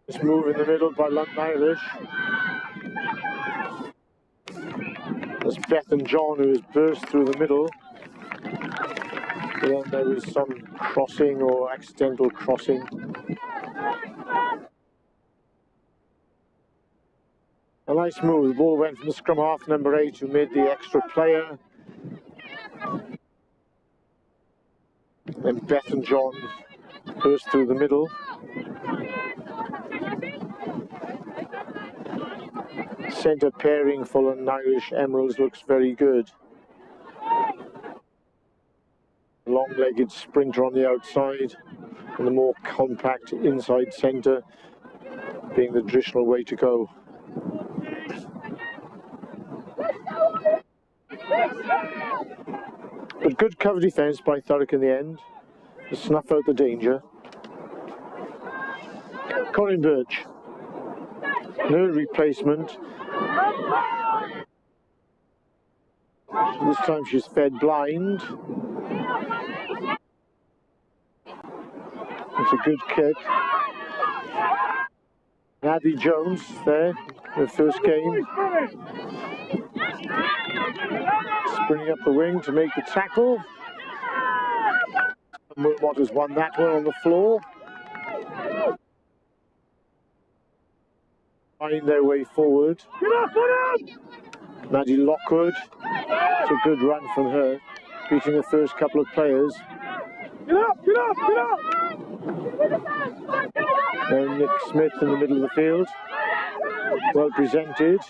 S1: This move in the middle by London Irish. There's Beth and John who has burst through the middle. But then there was some crossing or accidental crossing. A nice move. The ball went from the scrum half, number 8, who made the extra player. Then Beth and John burst through the middle. Centre pairing for London Irish Emeralds looks very good. Long-legged sprinter on the outside and the more compact inside centre being the traditional way to go. But good cover defence by Thurrock in the end to snuff out the danger. Colin Birch, no replacement. This time she's fed blind. It's a good kick. Abby Jones there, her first game. Sprinting up the wing to make the tackle. And Wilmot has won that one on the floor. Find their way forward. Maddie Lockwood. It's a good run from her, beating the first couple of players. And Nick Smith in the middle of the field. Well presented.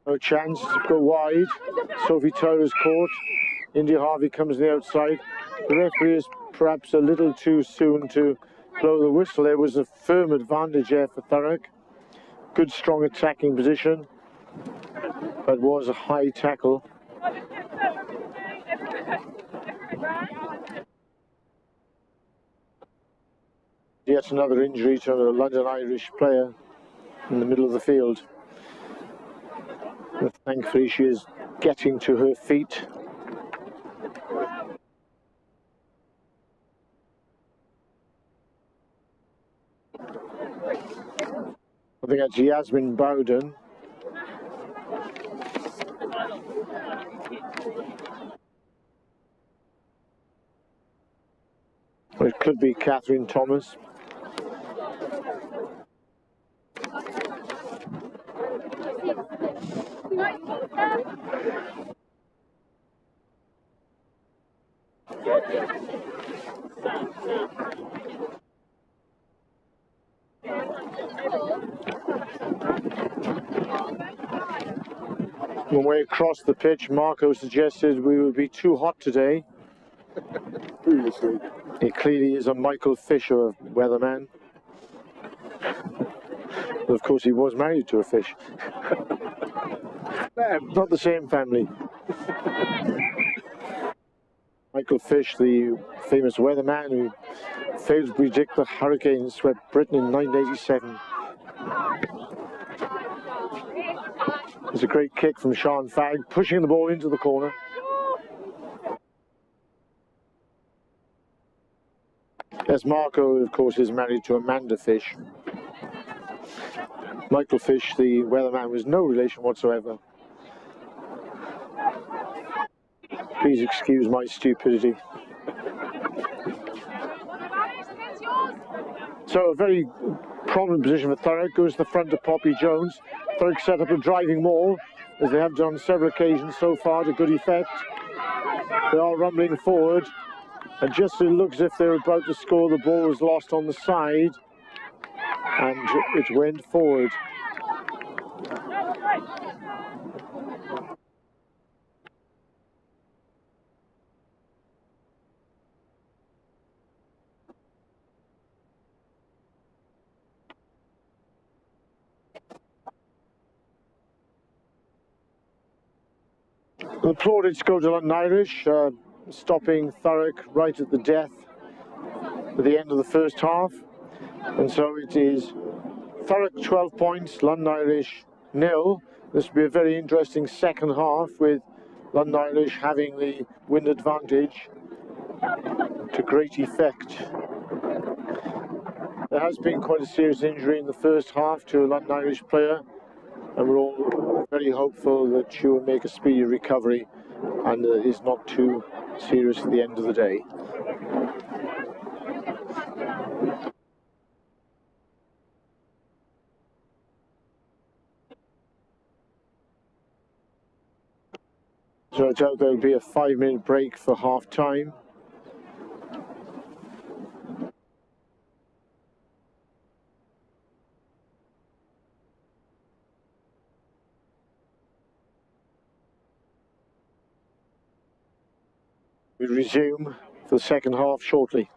S1: No chance to go wide. Sophie Towers caught. India Harvey comes on the outside. The referee is perhaps a little too soon to blow the whistle. There was a firm advantage there for Thurrock. Good strong attacking position. But was a high tackle. Yet another injury to a London Irish player in the middle of the field. But thankfully she is getting to her feet. I think that's Yasmin Bowden. Or it could be Catherine Thomas. When we across the pitch, Marco suggested we would be too hot today.
S3: Previously.
S1: He clearly is a Michael Fisher weatherman. But of course he was married to a fish. Not the same family. Michael Fish, the famous weatherman who failed to predict the hurricane swept Britain in 1987. It's a great kick from Sean Fagg, pushing the ball into the corner. Yes, Marco, of course, is married to Amanda Fish. Michael Fish, the weatherman, was no relation whatsoever. Please excuse my stupidity. So a very prominent position for Thurrock. Goes to the front of Poppy Jones. Thurrock set up a driving maul, as they have done on several occasions so far, to good effect. They are rumbling forward, and just as it looks as if they're about to score, the ball was lost on the side, and it went forward. The plaudits go to London Irish, stopping Thurrock right at the death at the end of the first half. And so it is Thurrock 12 points, London Irish 0. This will be a very interesting second half with London Irish having the wind advantage to great effect. There has been quite a serious injury in the first half to a London Irish player, and we're all very hopeful that she will make a speedy recovery and is not too serious at the end of the day. So I doubt there'll be a 5-minute break for half time. We resume for the second half shortly.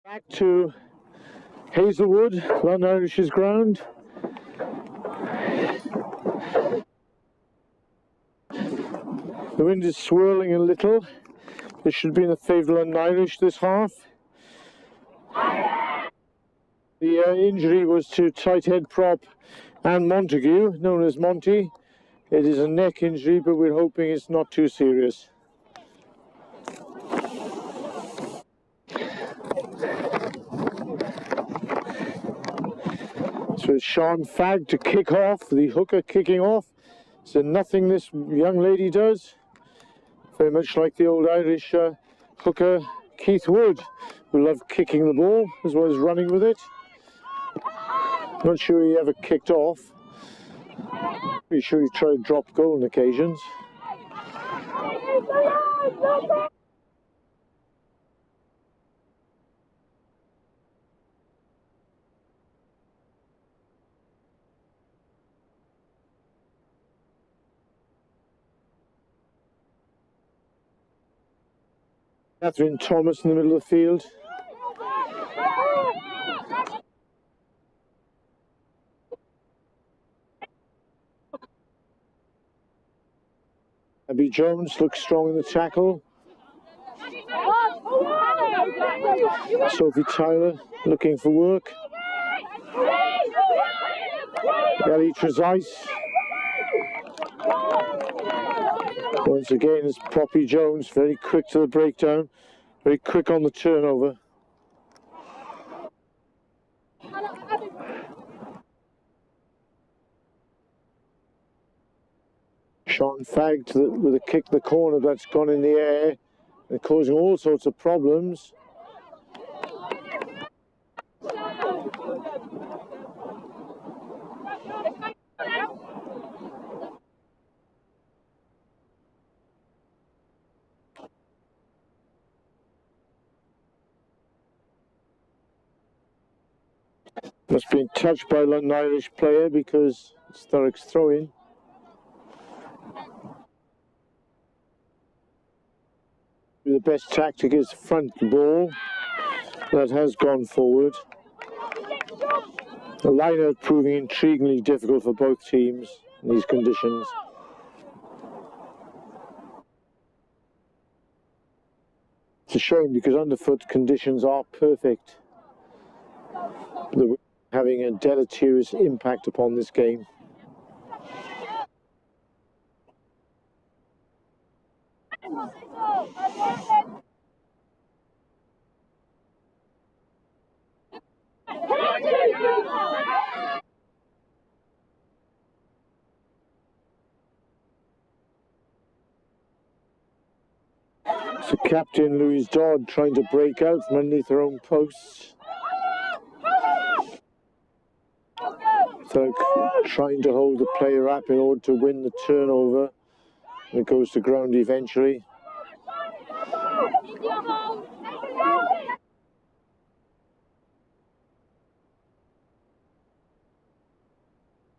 S1: Back to Hazelwood, London Irish's ground. The wind is swirling a little. This should be in the favour of London Irish this half. The injury was to tight head prop and Montague, known as Monty. It is a neck injury, but we're hoping it's not too serious. So it's Sean Fagg to kick off, the hooker kicking off. So nothing this young lady does. Very much like the old Irish hooker Keith Wood, who loved kicking the ball as well as running with it. Not sure he ever kicked off. Pretty sure he tried to drop goal on occasions. Catherine Thomas in the middle of the field. Abby Jones looks strong in the tackle. Sophie Tyler looking for work. Ellie Trezise. Once again, it's Poppy Jones, very quick to the breakdown, very quick on the turnover. Sean Fagg with a kick to the corner that's gone in the air and causing all sorts of problems. Must be touched by a London Irish player because it's Thurrock's throw-in. The best tactic is front ball. That has gone forward. The line-out proving intriguingly difficult for both teams in these conditions. It's a shame because underfoot conditions are perfect. They're having a deleterious impact upon this game. So Captain Louise Dodd trying to break out from underneath her own posts. So trying to hold the player up in order to win the turnover. And it goes to ground eventually.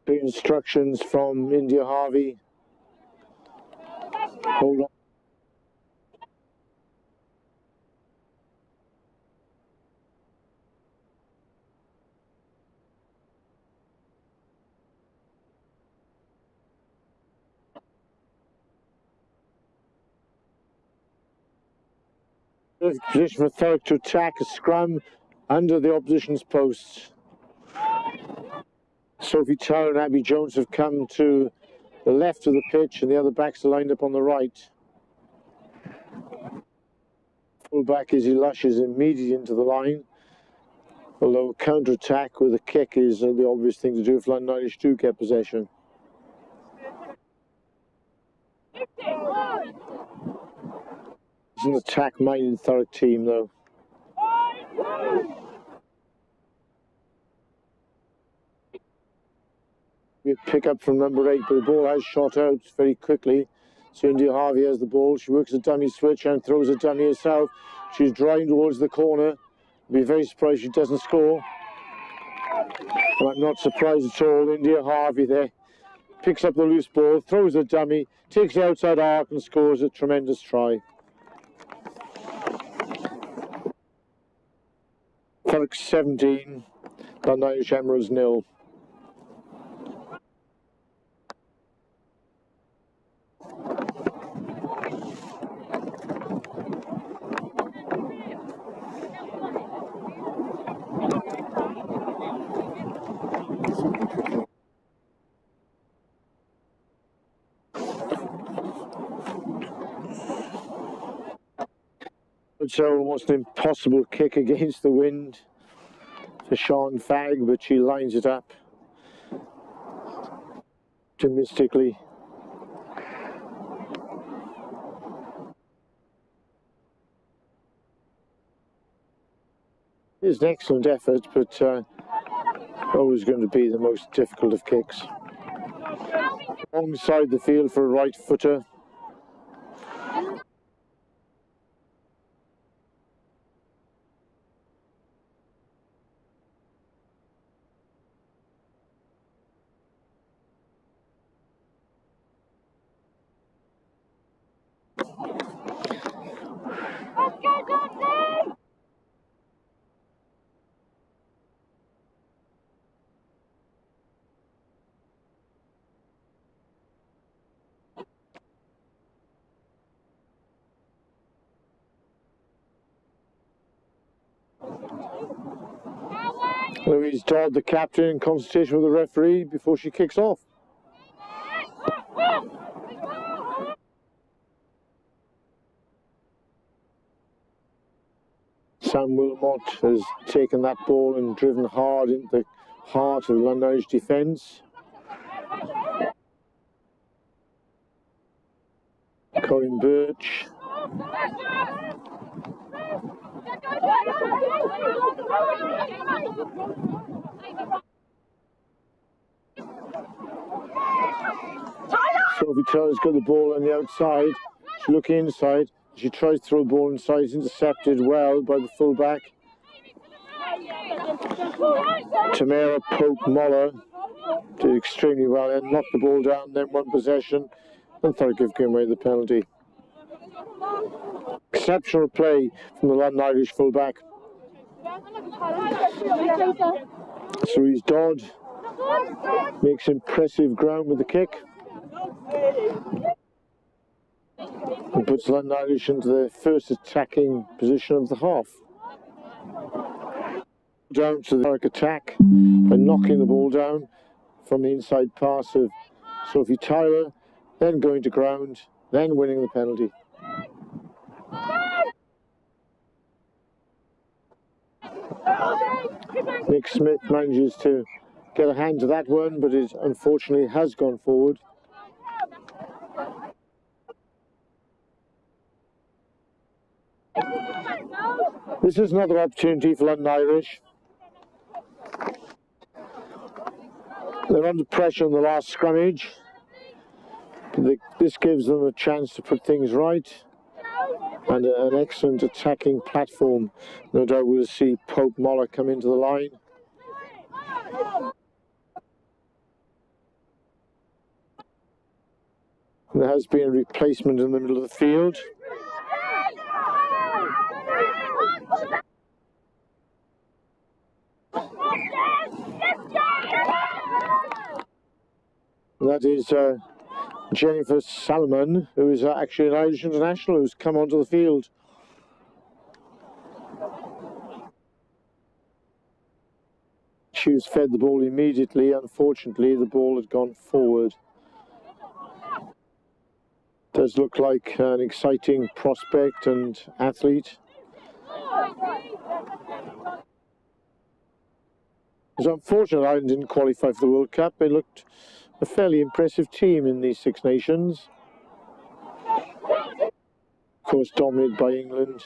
S1: The instructions from India Harvey. Hold on. Position for Thurrock to attack a scrum under the opposition's posts. Sophie Tyler and Abby Jones have come to the left of the pitch and the other backs are lined up on the right. Fullback Izzy Lush is immediately into the line, although counter-attack with a kick is the obvious thing to do if London Irish do get possession. It's an attack-minded Thurrock team, though. We pick up from number 8, but the ball has shot out very quickly. So India Harvey has the ball. She works a dummy switch and throws a dummy herself. She's driving towards the corner. I'll be very surprised she doesn't score. And I'm not surprised at all. India Harvey there picks up the loose ball, throws a dummy, takes the outside arc and scores a tremendous try. Thurrock 17, London Irish Emeralds 0. It's almost an impossible kick against the wind for Sean Fagg, but she lines it up optimistically. It's an excellent effort, but always going to be the most difficult of kicks. Alongside the field for a right footer. Louise Dodd, the captain, in consultation with the referee before she kicks off. Sam Wilmot has taken that ball and driven hard into the heart of the London Irish defence. Colin Birch. Sophie Tyler's got the ball on the outside. She's looking inside. She tries to throw the ball inside. It's intercepted well by the fullback. Tamara Pope Moller did extremely well and knocked the ball down, then won possession, and Thurrock have given away the penalty. Exceptional play from the London Irish fullback. Louise Dodd makes impressive ground with the kick and puts London Irish into their first attacking position of the half. Down to the Thurrock attack by knocking the ball down from the inside pass of Sophie Tyler, then going to ground, then winning the penalty. Nick Smith manages to get a hand to that one, but it unfortunately has gone forward. This is another opportunity for London Irish. They're under pressure in the last scrummage. This gives them a chance to put things right and an excellent attacking platform. No doubt we'll see Pope Moller come into the line. There has been a replacement in the middle of the field. That is Jennifer Salmon, who is actually an Irish international who's come onto the field. She was fed the ball immediately. Unfortunately, the ball had gone forward. Does look like an exciting prospect and athlete. It's unfortunate Ireland didn't qualify for the World Cup. They looked a fairly impressive team in these Six Nations. Of course, dominated by England.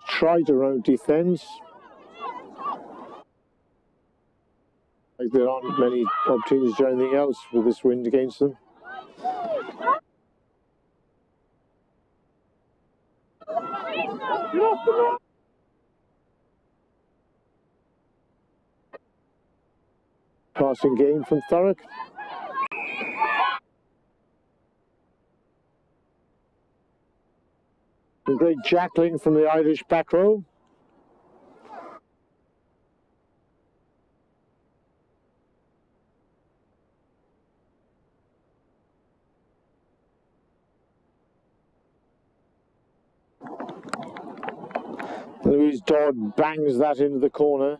S1: Tried around defence. Like there aren't many opportunities or anything else with this wind against them. Passing game from Thurrock. And great jackling from the Irish back row. Louise Dodd bangs that into the corner.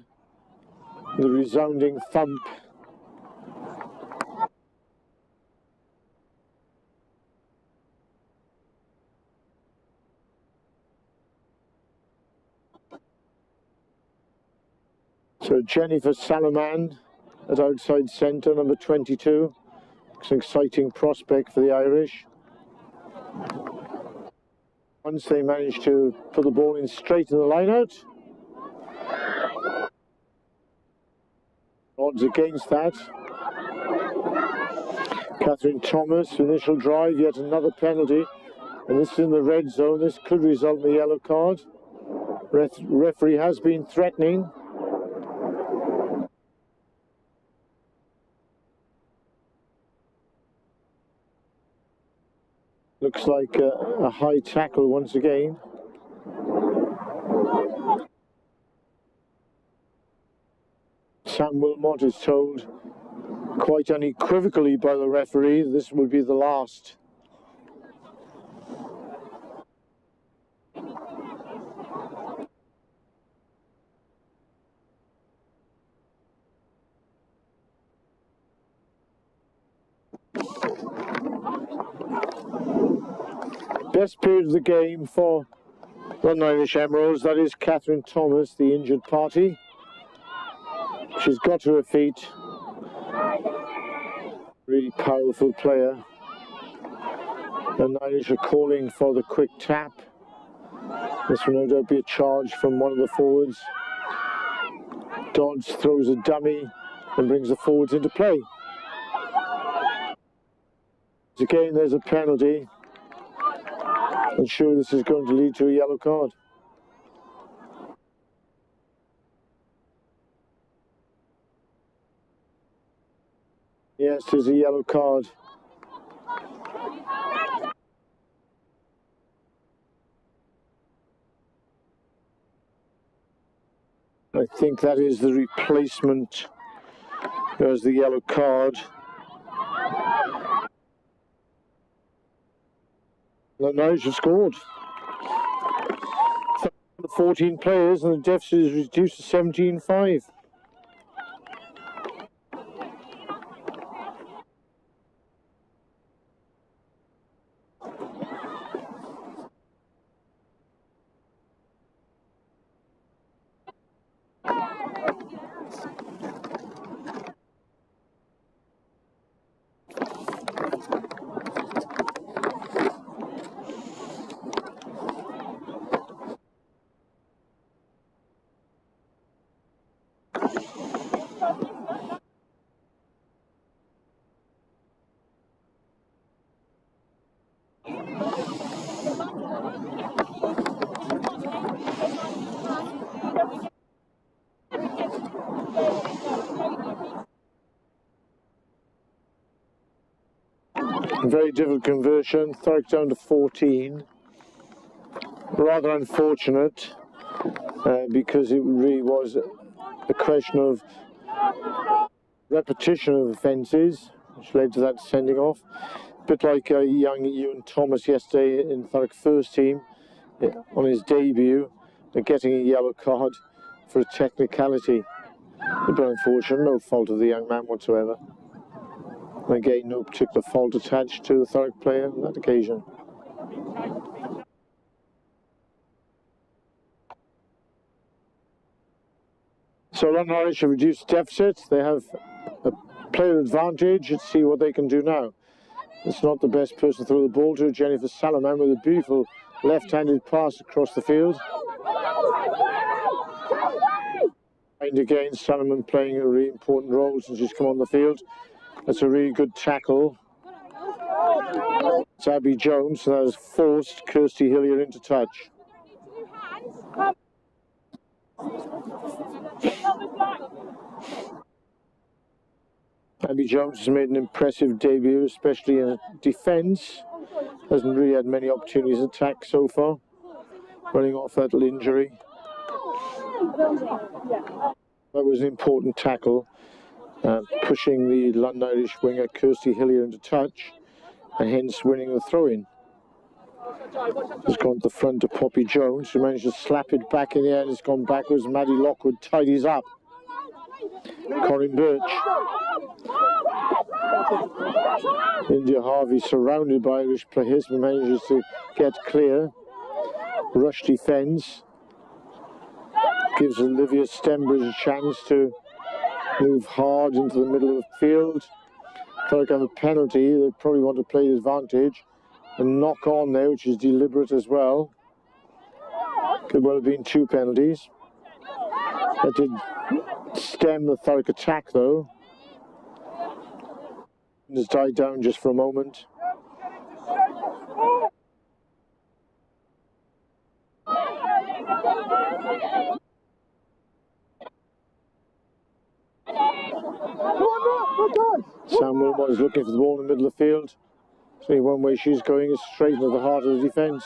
S1: The resounding thump. So Jennifer Salaman at outside centre, number 22. It's an exciting prospect for the Irish. Once they manage to put the ball in straight in the line out. Odds against that. Catherine Thomas, initial drive, yet another penalty. And this is in the red zone. This could result in a yellow card. Referee has been threatening. Looks like a high tackle once again. Sam Wilmot is told quite unequivocally by the referee this will be the last. Best period of the game for the Irish Emeralds, that is Catherine Thomas, the injured party. She's got to her feet. Really powerful player. The Irish are calling for the quick tap. This will no doubt be a charge from one of the forwards. Dodds throws a dummy and brings the forwards into play. Again, there's a penalty. I'm sure this is going to lead to a yellow card. Yes, there's a yellow card. I think that is the replacement. There's the yellow card. The Irish have scored. 14 players and the deficit is reduced to 17-5. Very difficult conversion. Thurrock down to 14. Rather unfortunate because it really was a question of repetition of offences which led to that sending off. A bit like young Ewan Thomas yesterday in Thurrock first team on his debut, getting a yellow card for a technicality. A bit unfortunate, no fault of the young man whatsoever. Again, no particular fault attached to the Thurrock player on that occasion. So London Irish have reduced deficit. They have a player advantage. Let's see what they can do now. It's not the best person to throw the ball to. Jennifer Salaman with a beautiful left-handed pass across the field. And again, Salaman playing a really important role since she's come on the field. That's a really good tackle. It's Abby Jones, so that has forced Kirsty Hillier into touch. Abby Jones has made an impressive debut, especially in defence. Hasn't really had many opportunities to attack so far. running off that little injury. That was an important tackle, pushing the London Irish winger Kirsty Hillier into touch, and hence winning the throw-in. It's gone to the front to Poppy Jones, who managed to slap it back in the air, and it's gone backwards. Maddie Lockwood tidies up. Corinne Birch. India Harvey, surrounded by Irish players, manages to get clear. Rush defence. Gives Olivia Stembridge a chance to move hard into the middle of the field. Thurrock have a penalty. They probably want to play the advantage. And knock on there, which is deliberate as well. Could well have been 2 penalties. That did stem the Thurrock attack, though. It's died down just for a moment. Sam Wilmot is looking for the ball in the middle of the field. There's only one way she's going, is straight into the heart of the defence.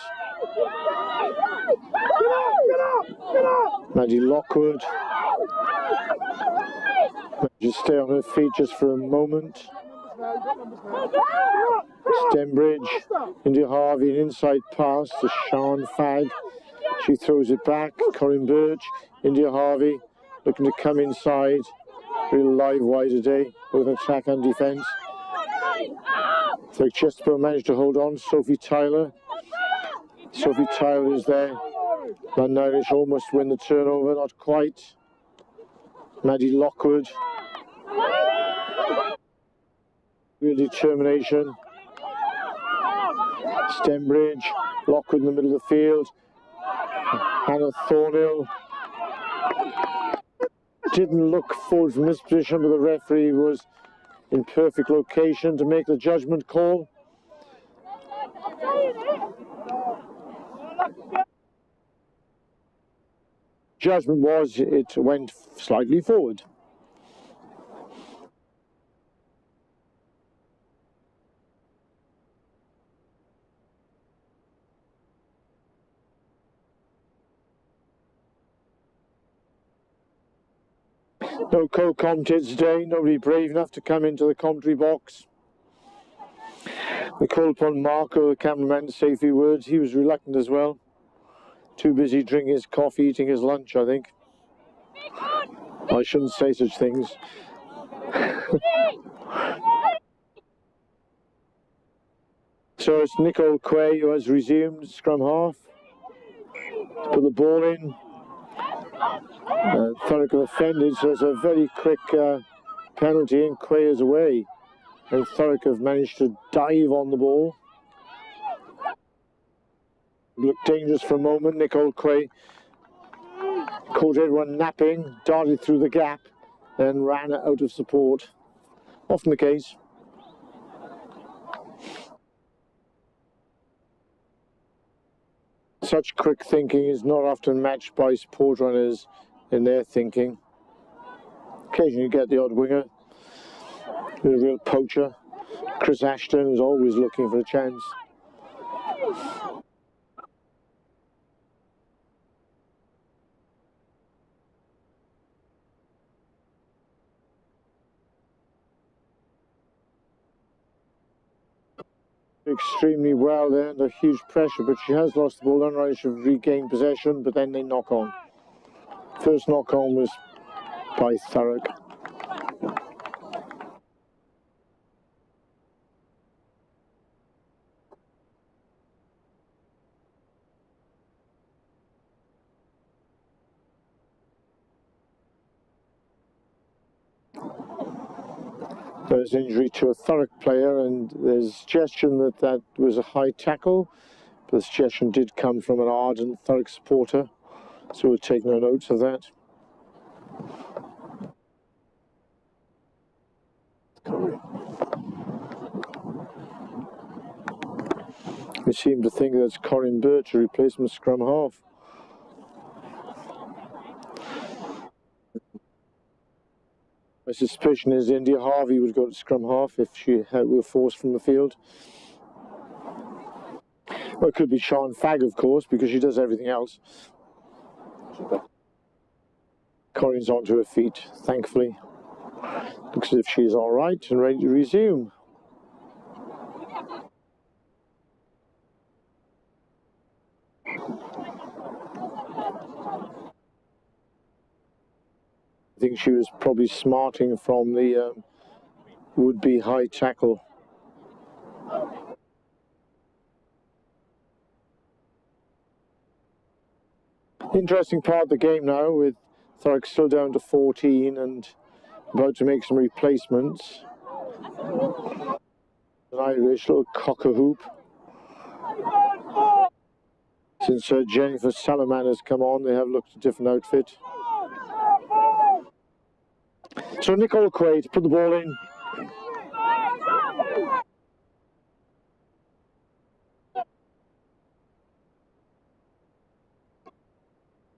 S1: Maddie Lockwood. Just stay on her feet just for a moment. Stembridge, India Harvey, an inside pass to Sian Fagg. She throws it back. Corinne Birch, India Harvey looking to come inside. Real live wide today, both attack and defence. So Chesterfield managed to hold on. Sophie Tyler. Sophie Tyler is there. London Irish almost win the turnover, not quite. Maddie Lockwood. Real determination. Stembridge. Lockwood in the middle of the field. Hannah Thornhill. Didn't look forward from this position, but the referee was in perfect location to make the judgment call. Judgment was it went slightly forward. No co-commentators today, nobody brave enough to come into the commentary box. We called upon Marco, the cameraman, to say a few words. He was reluctant as well. Too busy drinking his coffee, eating his lunch, I think. I shouldn't say such things. So it's Nicole Quay who has resumed scrum half. Put the ball in. Thurrock have offended, so it's a very quick penalty, and Quay is away. And Thurrock have managed to dive on the ball. Looked dangerous for a moment. Nicole Quay caught everyone napping, darted through the gap, then ran out of support. Often the case. Such quick thinking is not often matched by support runners in their thinking. Occasionally you get the odd winger, a real poacher. Chris Ashton is always looking for a chance. Extremely well there, under huge pressure, but she has lost the ball. London Irish have regained possession, but then they knock on. First knock on was by Thurrock. There's injury to a Thurrock player, and there's a suggestion that that was a high tackle, but the suggestion did come from an ardent Thurrock supporter, so we'll take no notes of that. We seem to think that's Corinne Birch, a replacement scrum half. My suspicion is India Harvey would go to scrum half if she were forced from the field. Well, it could be Sean Fagg, of course, because she does everything else. Corin's onto her feet, thankfully. Looks as if she's all right and ready to resume. I think she was probably smarting from the would-be high tackle. Interesting part of the game now, with Thurrock still down to 14 and about to make some replacements. An Irish little cock-a-hoop. Since Jennifer Salaman has come on, they have looked at a different outfit. So Nicole Quaid to put the ball in.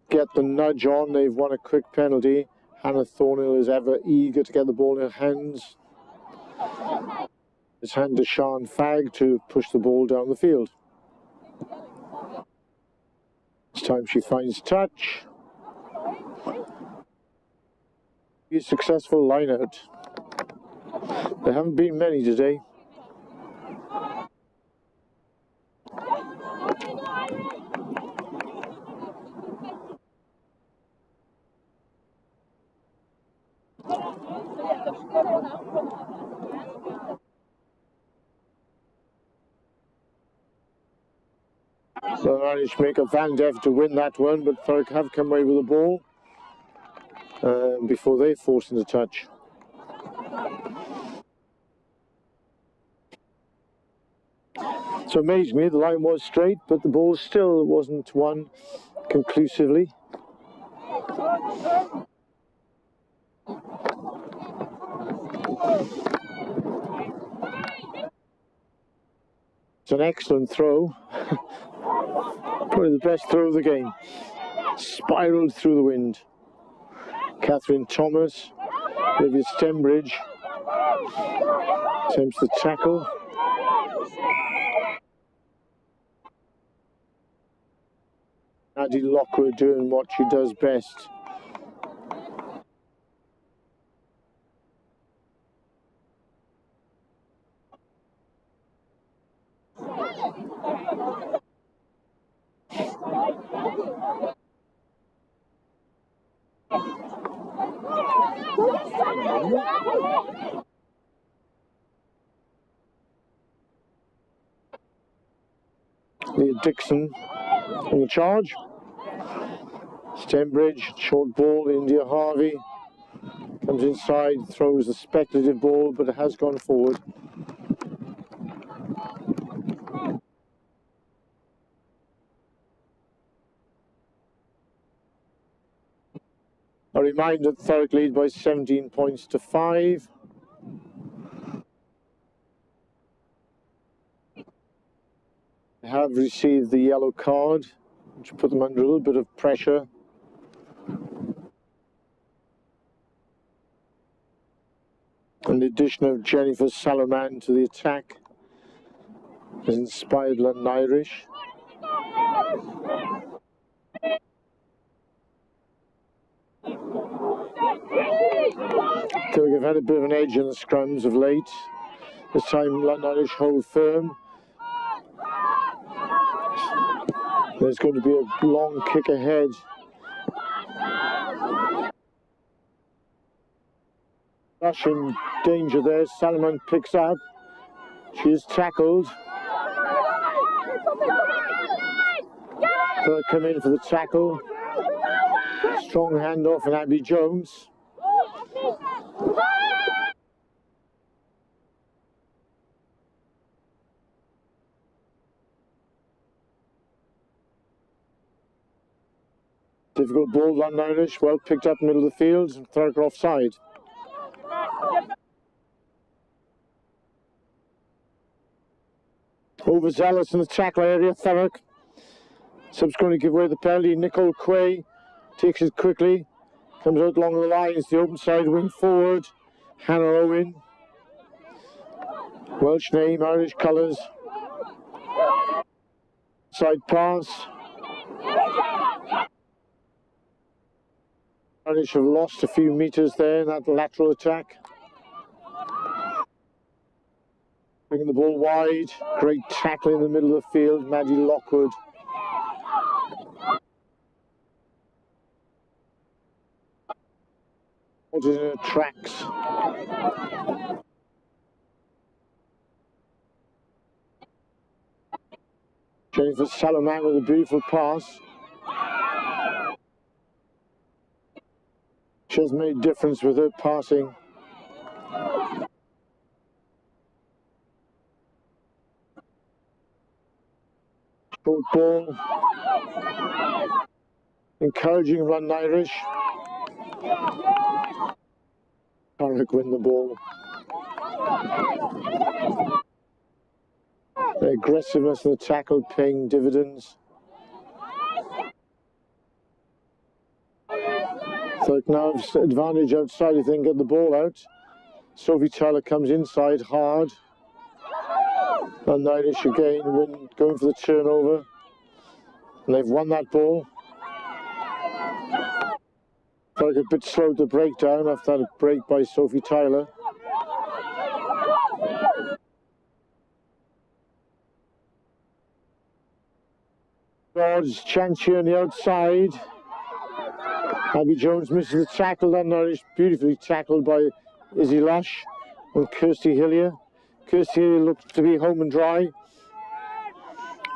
S1: Get the nudge on. They've won a quick penalty. Hannah Thornhill is ever eager to get the ball in her hands. It's hand to Sean Fagg to push the ball down the field. This time she finds touch. A successful line out. There haven't been many today. So managed to make a Van Dev to win that one, but Thurrock have come away with the ball before they forced into touch. So amazingly, the line was straight, but the ball still wasn't won conclusively. It's an excellent throw. Probably the best throw of the game. Spiraled through the wind. Catherine Thomas, Olivia Stembridge attempts to tackle. Addie Lockwood doing what she does best. Leah Dixon on the charge. Stembridge, short ball, India Harvey comes inside, throws a speculative ball, but it has gone forward. A reminder that Thurrock lead by 17 points to 5. They have received the yellow card, which put them under a little bit of pressure. And the addition of Jennifer Salaman to the attack has inspired London Irish. Thurrock have had a bit of an edge in the scrums of late. This time London Irish hold firm. There's going to be a long kick ahead. Rushing danger there. Salaman picks up. She is tackled. Thurrock come in for the tackle. Strong handoff and Abby Jones. Difficult ball, London Irish, well picked up middle of the field, and Thurrock offside. Overzealous in the tackle area, Thurrock. Subsequently give away the penalty. Nicole Quay takes it quickly, comes out along the lines, the open side wing forward. Hannah Owen. Welsh name, Irish colours. Side pass. Irish have lost a few metres there in that lateral attack. Bringing the ball wide. Great tackle in the middle of the field. Maddie Lockwood. Caught it in her tracks. Jennifer Salaman with a beautiful pass. She has made a difference with her passing. Short ball. Encouraging London Irish. Thurrock win the ball. The aggressiveness of the tackle paying dividends. Thurrock now has advantage outside if they can get the ball out. Sophie Tyler comes inside hard. And Irish again going for the turnover. And they've won that ball. Thurrock a bit slow to break down after that break by Sophie Tyler. George chance here on the outside. Abby Jones misses the tackle. That Irish beautifully tackled by Izzy Lush and Kirsty Hillier. Kirsty Hillier looked to be home and dry.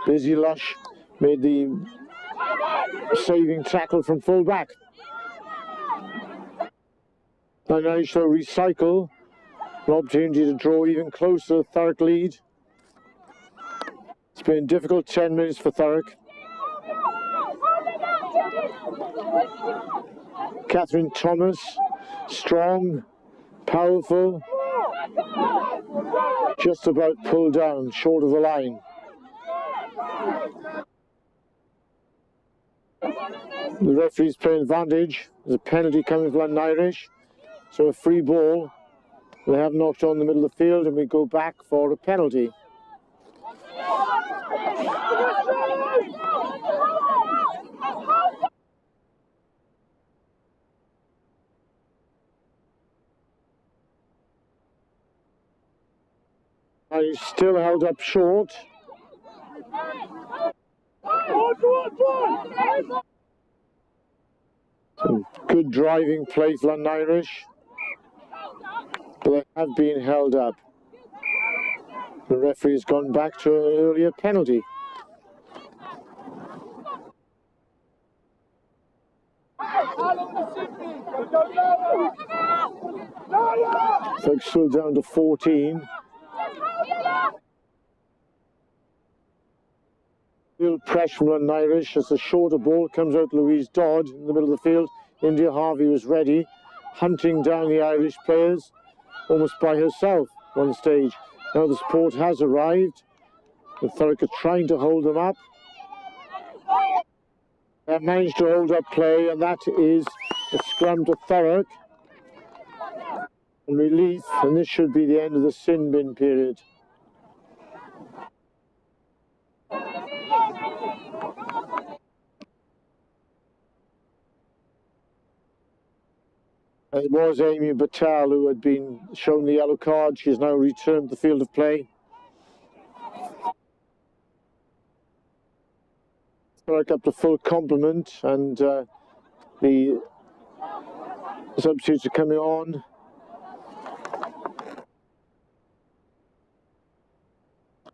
S1: Izzy Lush made the saving tackle from full back. Now Irish though recycle. An opportunity to draw even closer to Thurrock lead. It's been a difficult 10 minutes for Thurrock. Catherine Thomas, strong, powerful, just about pulled down, short of the line. The referee's playing advantage. There's a penalty coming for London Irish, so a free ball. They have knocked on the middle of the field and we go back for a penalty. He's still held up short. Some good driving play for London Irish, but they have been held up. The referee has gone back to an earlier penalty. So it's still down to 14. Real pressure from London Irish as the shorter ball comes out. Louise Dodd in the middle of the field. India Harvey was ready, hunting down the Irish players almost by herself one stage. Now the support has arrived. The Thurrock are trying to hold them up. They have managed to hold up play, and that is a scrum to Thurrock. And relief, and this should be the end of the sin bin period. It was Amy Batal who had been shown the yellow card. She has now returned to the field of play. Thurrock up to full complement, and the substitutes are coming on.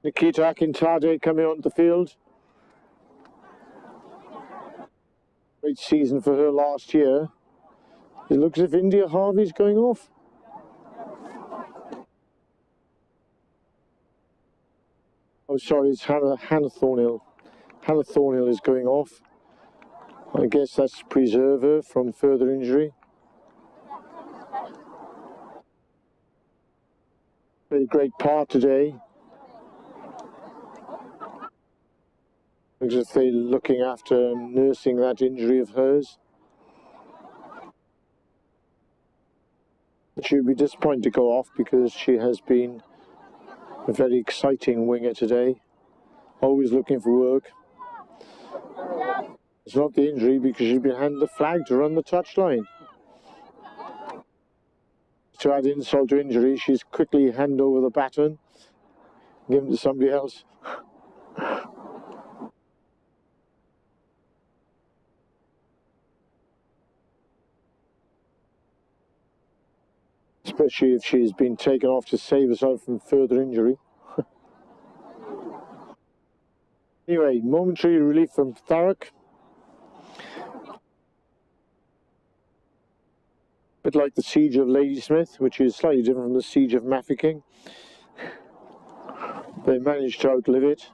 S1: Nikita Akintade coming onto the field. Great season for her last year. It looks as if India Harvey's going off. Oh, sorry, it's Hannah Thornhill. Hannah Thornhill is going off. I guess that's to preserve her from further injury. Played a great part today. Looks as if they're looking after nursing that injury of hers. She would be disappointed to go off because she has been a very exciting winger today. Always looking for work. It's not the injury because she's been handed the flag to run the touchline. To add insult to injury, she's quickly handed over the baton, given to somebody else. Especially if she's been taken off to save herself from further injury. Anyway, momentary relief from Thurrock. Bit like the siege of Ladysmith, which is slightly different from the siege of Mafeking. They managed to outlive it.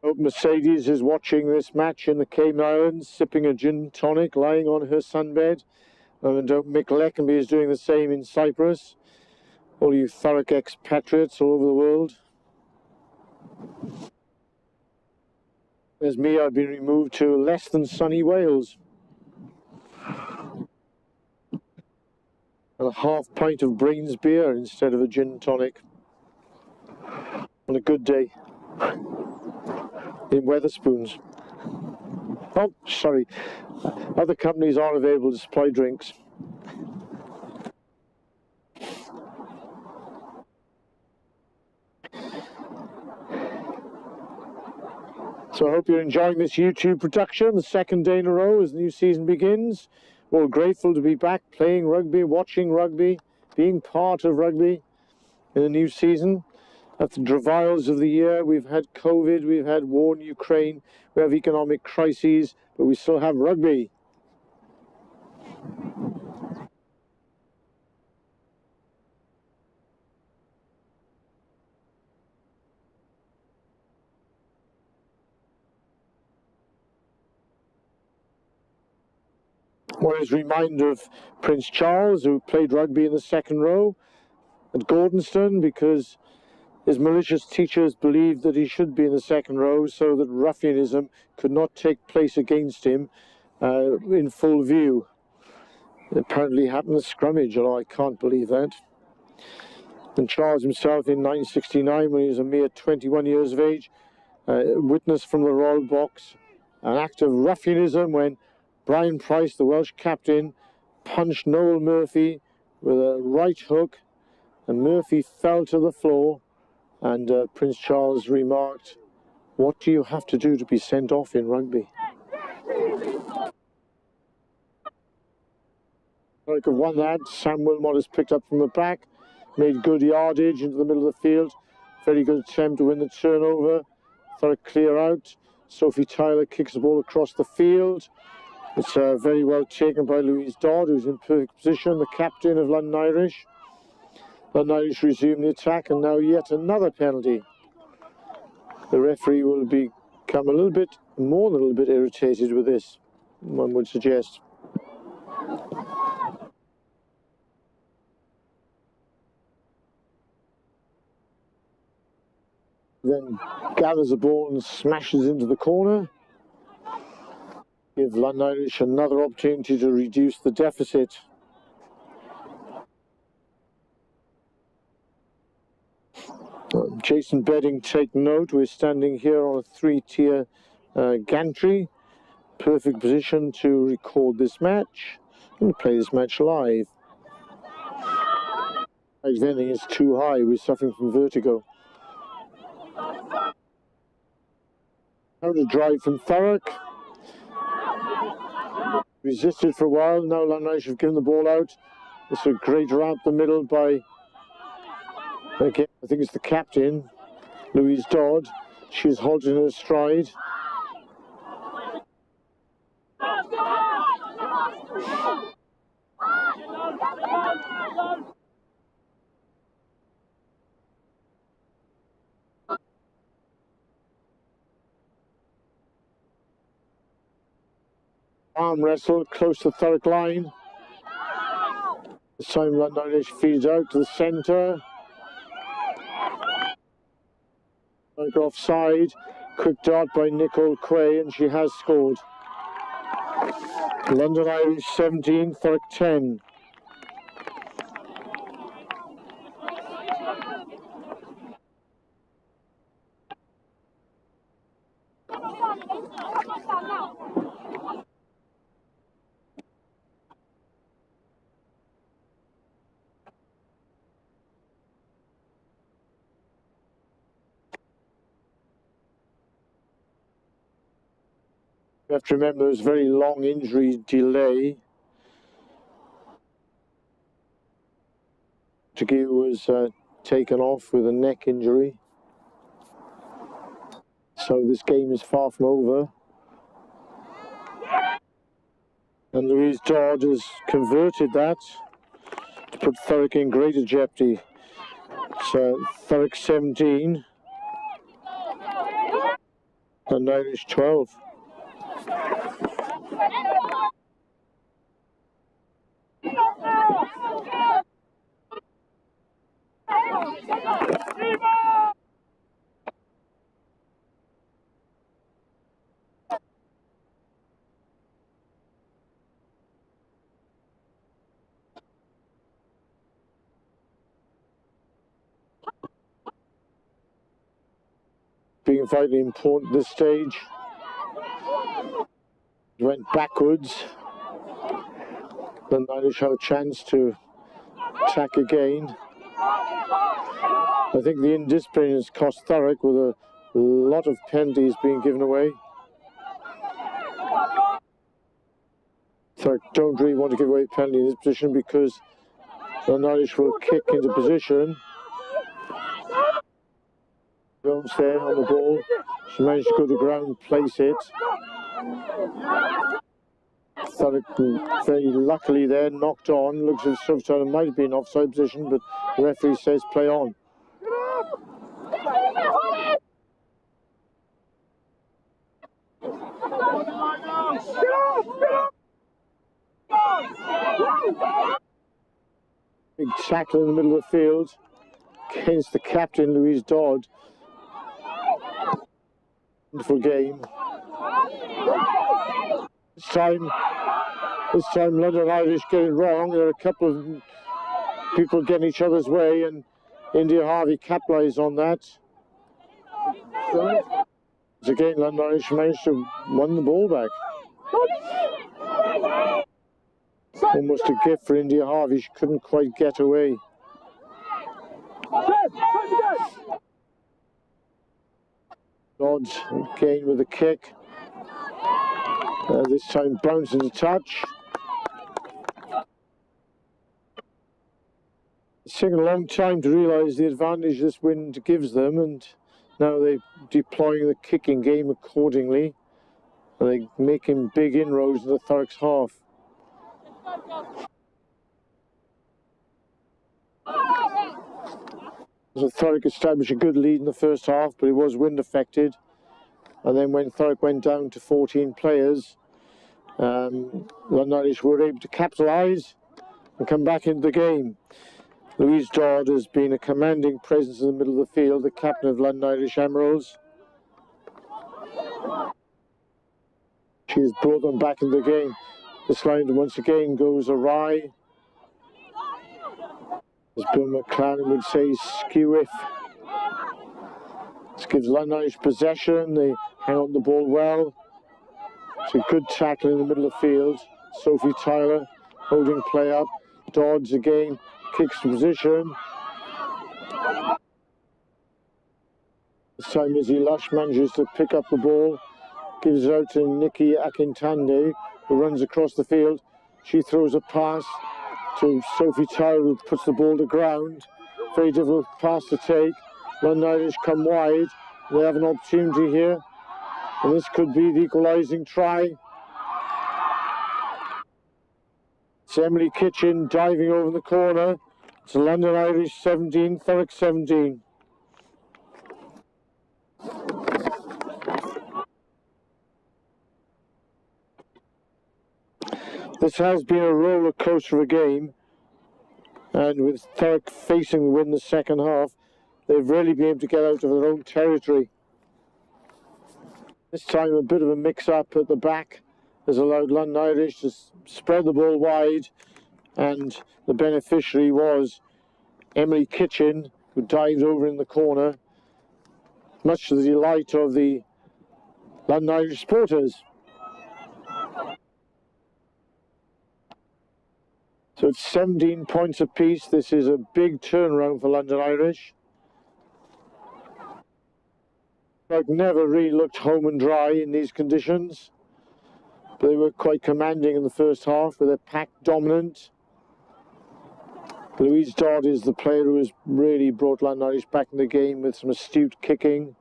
S1: Hope Mercedes is watching this match in the Cayman Islands, sipping a gin tonic, lying on her sunbed. And hope Mick Leckenby is doing the same in Cyprus. All you Thurrock expatriates all over the world. There's me, I've been removed to less than sunny Wales. And a half pint of Brains beer instead of a gin tonic. On a good day. In Wetherspoons. Oh, sorry. Other companies are available to supply drinks. So I hope you're enjoying this YouTube production, the second day in a row as the new season begins. We're all grateful to be back playing rugby, watching rugby, being part of rugby in the new season. After the travails of the year, we've had COVID, we've had war in Ukraine, we have economic crises, but we still have rugby. One is a reminder of Prince Charles, who played rugby in the second row at Gordonstoun, because his malicious teachers believed that he should be in the second row so that ruffianism could not take place against him in full view. It apparently happened in a scrummage, although I can't believe that. And Charles himself in 1969, when he was a mere 21 years of age, witnessed from the royal box an act of ruffianism when Brian Price, the Welsh captain, punched Noel Murphy with a right hook, and Murphy fell to the floor. And Prince Charles remarked, "What do you have to do to be sent off in rugby?" Thurrock have won that. Sam Wilmot is picked up from the back, made good yardage into the middle of the field. Very good attempt to win the turnover. Thurrock clear out. Sophie Tyler kicks the ball across the field. It's very well taken by Louise Dodd, who's in perfect position, the captain of London Irish. London Irish resume the attack, and now yet another penalty. The referee will become a little bit, more than a little bit irritated with this, one would suggest. Then gathers the ball and smashes into the corner. Give London Irish another opportunity to reduce the deficit. Jason Bedding, take note, we're standing here on a three-tier gantry. Perfect position to record this match and play this match live. Vending is too high, we're suffering from vertigo. Now the drive from Thurrock. Resisted for a while, now London Irish have given the ball out. It's a great route the middle by, again, I think it's the captain, Louise Dodd. She's halted in her stride. Arm wrestle close to the Thurrock line. This time London Irish feeds out to the centre. Offside. Quick dart by Nicole Quay, and she has scored. London Irish 17, Thurrock 10. You have to remember there's a very long injury delay. Tagi was taken off with a neck injury. So this game is far from over. And Louise Dodd has converted that to put Thurrock in greater jeopardy. So Thurrock 17 and Irish 12. Being vitally important at this stage. Went backwards. Then the Irish have a chance to attack again. I think the indiscipline has cost Thurrock with a lot of penalties being given away. Thurrock don't really want to give away a penalty in this position because the Irish will kick into position. Jones there on the ball. She managed to go to the ground, place it. Thurrock very luckily there, knocked on. Looks as if Silverton might have been offside position, but the referee says play on. Big tackle in the middle of the field against the captain, Louise Dodd. Wonderful game. This time London Irish get it wrong. There are a couple of people getting each other's way, and India Harvey capitalised on that. So again, London Irish managed to win the ball back. Almost a gift for India Harvey. She couldn't quite get away. Dodds again with a kick. This time bouncing the touch. It's taken a long time to realise the advantage this win gives them, and now they're deploying the kicking game accordingly. And they're making big inroads into Thurrock's half. So Thurrock established a good lead in the first half, but it was wind affected. And then when Thurrock went down to 14 players, London Irish were able to capitalise and come back into the game. Louise Dodd has been a commanding presence in the middle of the field, the captain of London Irish Emeralds. She has brought them back into the game. This line once again goes awry. As Bill McLaren would say, skew-if. This gives London Irish possession. They hang on the ball well. It's a good tackle in the middle of the field. Sophie Tyler holding play up. Dodds again kicks to position. This time Izzy Lush manages to pick up the ball. Gives it out to Nikki Akintande, who runs across the field. She throws a pass to Sophie Tyler, who puts the ball to ground. Very difficult pass to take. London Irish come wide. They have an opportunity here, and this could be the equalising try. It's Emily Kitchen diving over the corner. It's London Irish 17, Thurrock 17. This has been a roller coaster of a game. And with Thurrock facing the win the second half, they've really been able to get out of their own territory. This time a bit of a mix-up at the back has allowed London Irish to spread the ball wide, and the beneficiary was Emily Kitchen, who dived over in the corner, much to the delight of the London Irish supporters. So it's 17 points apiece. This is a big turnaround for London Irish. Thurrock never really looked home and dry in these conditions. But they were quite commanding in the first half with their pack dominant. Louise Dodd is the player who has really brought London Irish back in the game with some astute kicking.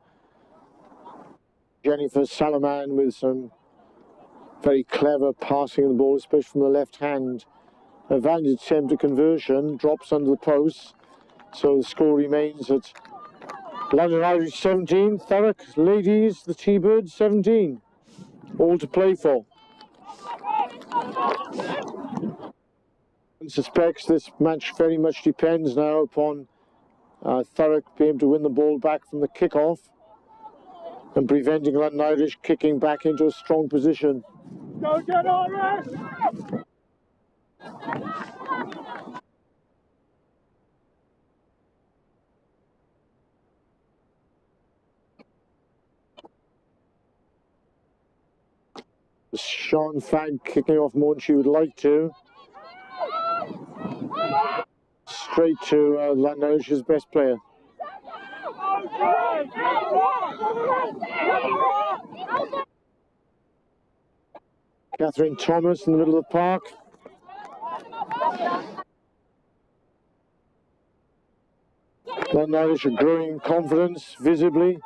S1: Jennifer Salaman with some very clever passing of the ball, especially from the left hand. A valiant attempt at conversion, drops under the post. So the score remains at London Irish 17, Thurrock ladies, the T-Birds 17. All to play for. One suspects this match very much depends now upon Thurrock being able to win the ball back from the kickoff and preventing London Irish kicking back into a strong position.
S4: Go get Irish!
S1: Sean Fagg kicking off more than she would like to. Straight to London Irish's best player. Catherine Thomas in the middle of the park. London Irish are growing in confidence visibly.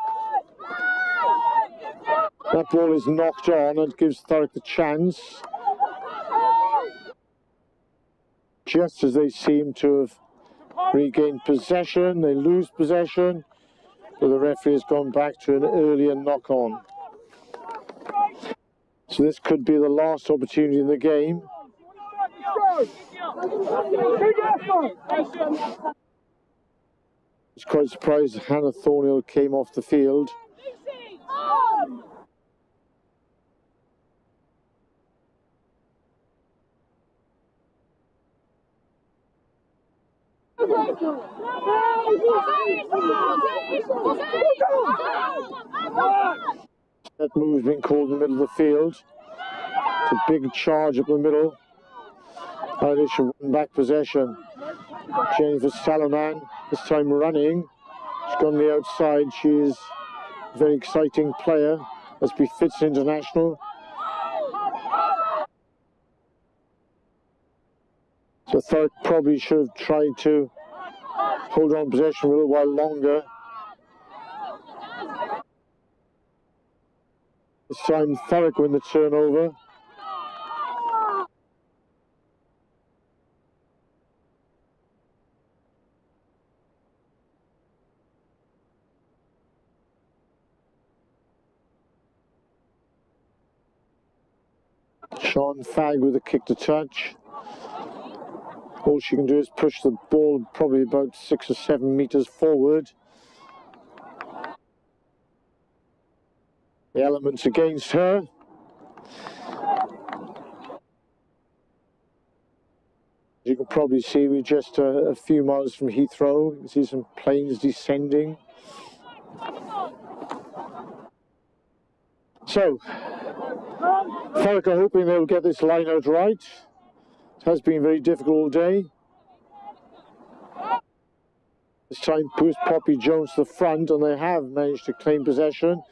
S1: That ball is knocked on and gives Thurrock the chance. Just as they seem to have regained possession, they lose possession, but the referee has gone back to an earlier knock-on. So this could be the last opportunity in the game. I was quite surprised that Hannah Thornhill came off the field. That move's been called in the middle of the field. It's a big charge up the middle. Irish have won back possession. Jennifer Salaman, this time running. She's gone on the outside. She is a very exciting player, as befits international. So Thurrock probably should have tried to hold on possession a little while longer. This time Thurrock win the turnover. Sean Fagg with a kick to touch. All she can do is push the ball probably about 6 or 7 meters forward. The elements against her. You can probably see we're just a few miles from Heathrow. You can see some planes descending. So, Thurrock are hoping they'll get this line out right. It has been very difficult all day. This time Bruce Poppy Jones to the front, and they have managed to claim possession.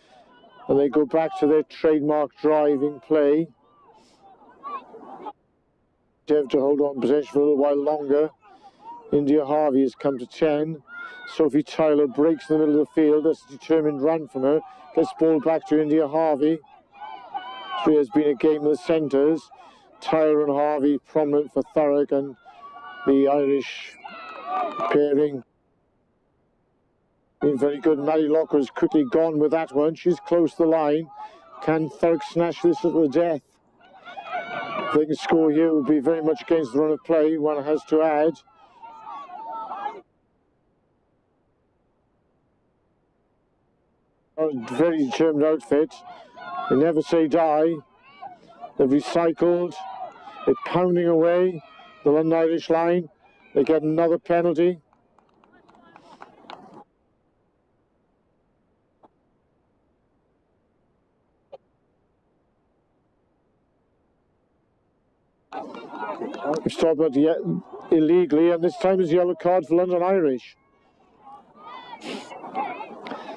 S1: And they go back to their trademark driving play. They have to hold on possession for a little while longer. India Harvey has come to 10. Sophie Tyler breaks in the middle of the field. That's a determined run from her. Gets the ball back to India Harvey. So it has been a game of the centres. Tyler and Harvey prominent for Thurrock, and the Irish pairing been very good. Maddie Locker has quickly gone with that one. She's close to the line. Can Thurrock snatch this at the death? If they can score here, it would be very much against the run of play. One has to add. are a very determined outfit. They never say die. They've recycled. They're pounding away the London Irish line. They get another penalty. Stopped illegally, and this time is a yellow card for London Irish.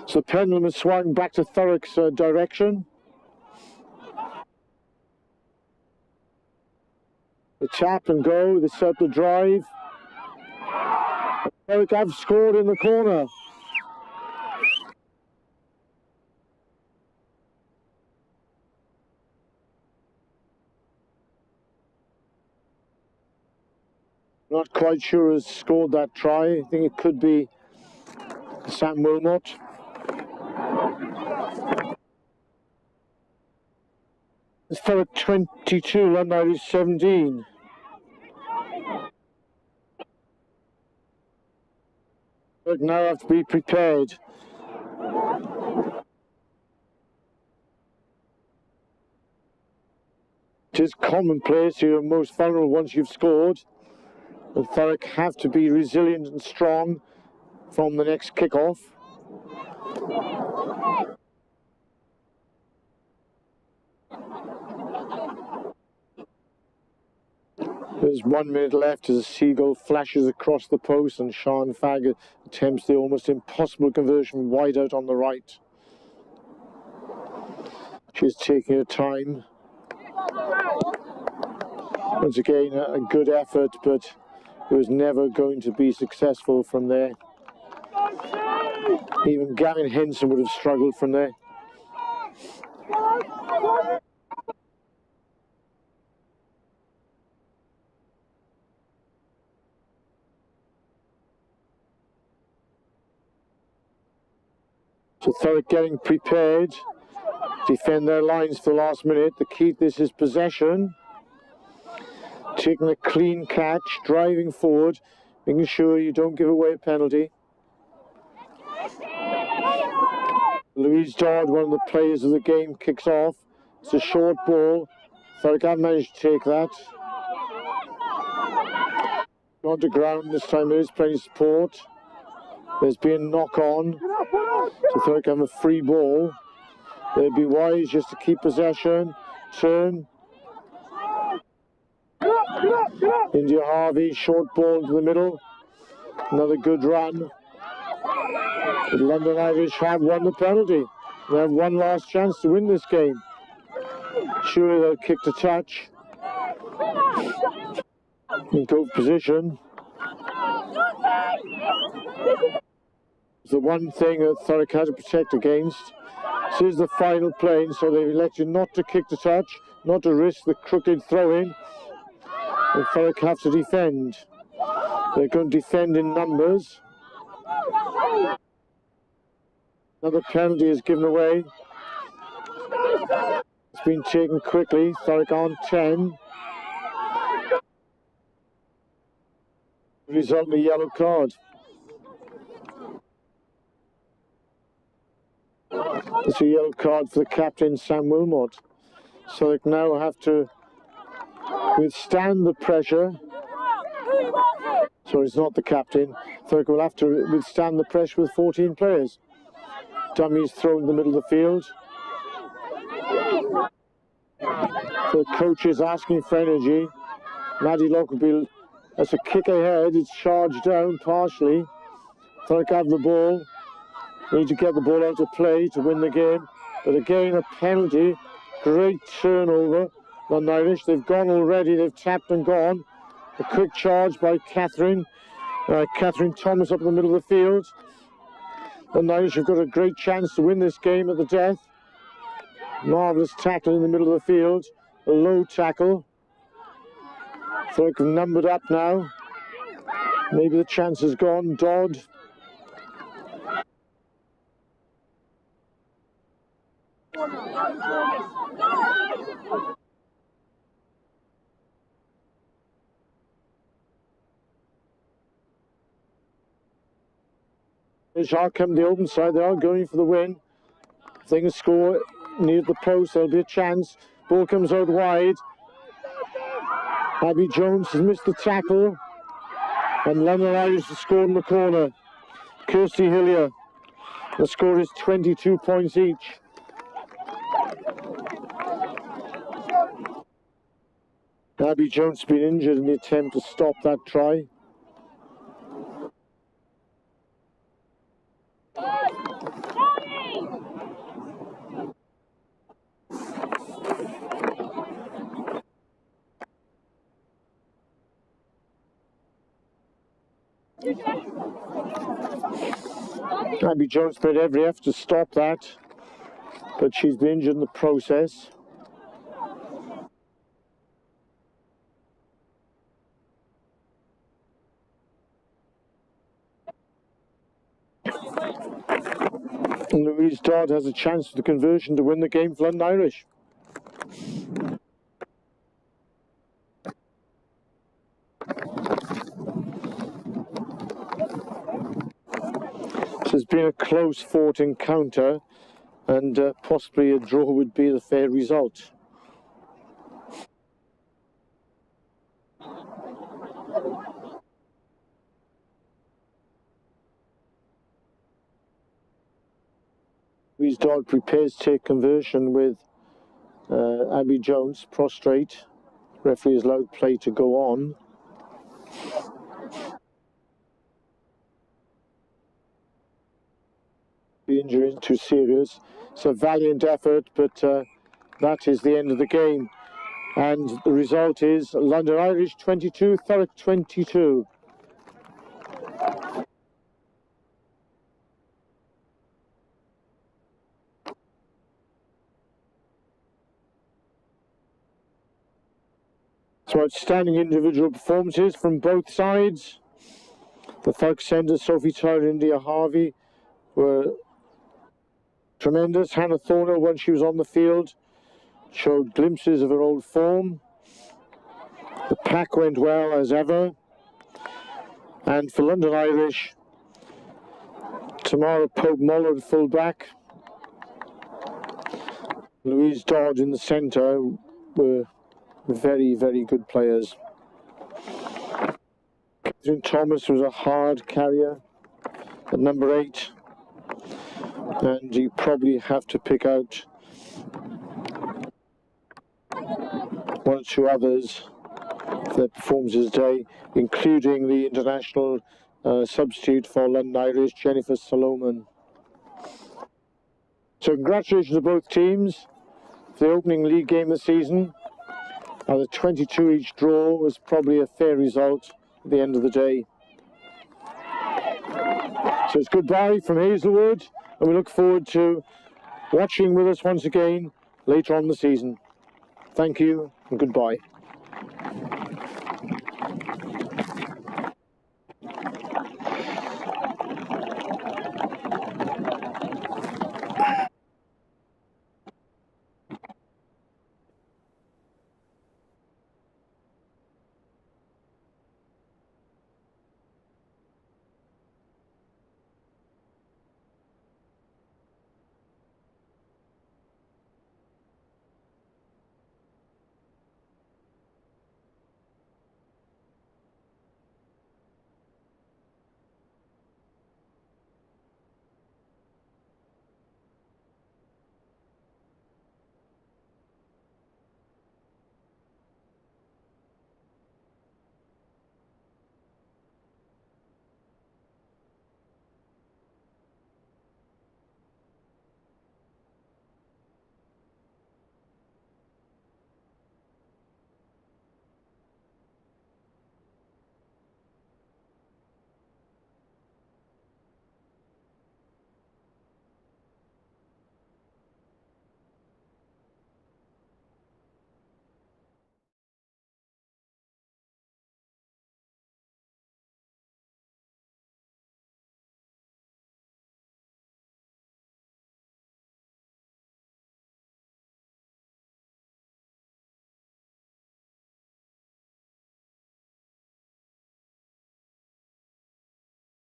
S1: So the pendulum has swung back to Thurrock's direction. The tap and go, the circle drive. Thurrock have scored in the corner. Not quite sure who's scored that try. I think it could be Sam Wilmot. It's Thurrock 22, London Irish 17. But now have to be prepared. It is commonplace, you're most vulnerable once you've scored. And Thurrock have to be resilient and strong from the next kickoff. There's 1 minute left as a seagull flashes across the post and Sean Fagg attempts the almost impossible conversion wide out on the right. She's taking her time. Once again, a good effort, but it was never going to be successful from there. Even Gavin Henson would have struggled from there. So Thurrock getting prepared, defend their lines for the last minute. The key to this is possession. Taking a clean catch, driving forward, making sure you don't give away a penalty. Louise Dodd, one of the players of the game, kicks off. It's a short ball. Thurrock have managed to take that. On to ground, this time there is plenty of support. There's been a knock on. So Thurrock have a free ball. They'd be wise just to keep possession. Turn. India Harvey, short ball to the middle. Another good run. The London Irish have won the penalty. They have one last chance to win this game. Surely they'll kick to touch. In good position. The one thing that Thurrock had to protect against. This is the final play, so they elect you not to kick to touch, not to risk the crooked throw-in. And Thurrock have to defend. They're going to defend in numbers. Another penalty is given away. It's been taken quickly. Thurrock on 10. Result in a yellow card. It's a yellow card for the captain, Sam Wilmot. So they now have to withstand the pressure. So it's not the captain. Thurrock will have to withstand the pressure with 14 players. Dummies thrown in the middle of the field. The coach is asking for energy. Maddie Lockerbill, that's a kick ahead. It's charged down partially. Thurrock have the ball. Need to get the ball out of play to win the game. But again, a penalty. Great turnover. London Irish, they've gone already. They've tapped and gone. A quick charge by Catherine Thomas up in the middle of the field. The Irish have got a great chance to win this game at the death. Marvellous tackle in the middle of the field. A low tackle. Thurrock have numbered up now. Maybe the chance is gone. Dodd. How come the open side? They are going for the win. they can score near the post. There'll be a chance. Ball comes out wide. Abby Jones has missed the tackle. And London Irish has scored in the corner. Kirsty Hillier. The score is 22 points each. Abby Jones has been injured in the attempt to stop that try. Abby Jones made every effort to stop that, but she's been injured in the process. And Louise Dodd has a chance for the conversion to win the game for London Irish. This has been a close-fought encounter, and possibly a draw would be the fair result. Louise Dodd prepares to take conversion with Abby Jones prostrate. Referee has allowed play to go on. The injury isn't too serious. It's a valiant effort, but that is the end of the game. And the result is London Irish 22, Thurrock 22. So outstanding individual performances from both sides. The Thurrock Centre, Sophie Tyler and India Harvey were tremendous. Hannah Thornhill, when she was on the field, showed glimpses of her old form. The pack went well as ever. And for London Irish, Tamara Pope-Muller at full-back, Louise Dodd in the centre were very, very good players. Catherine Thomas was a hard carrier at number 8. And you probably have to pick out one or two others for their performances today, including the international substitute for London Irish, Jennifer Solomon. So congratulations to both teams for the opening league game of the season. The 22 each draw was probably a fair result at the end of the day. So it's goodbye from Hazelwood, and we look forward to watching with us once again later on in the season. Thank you and goodbye.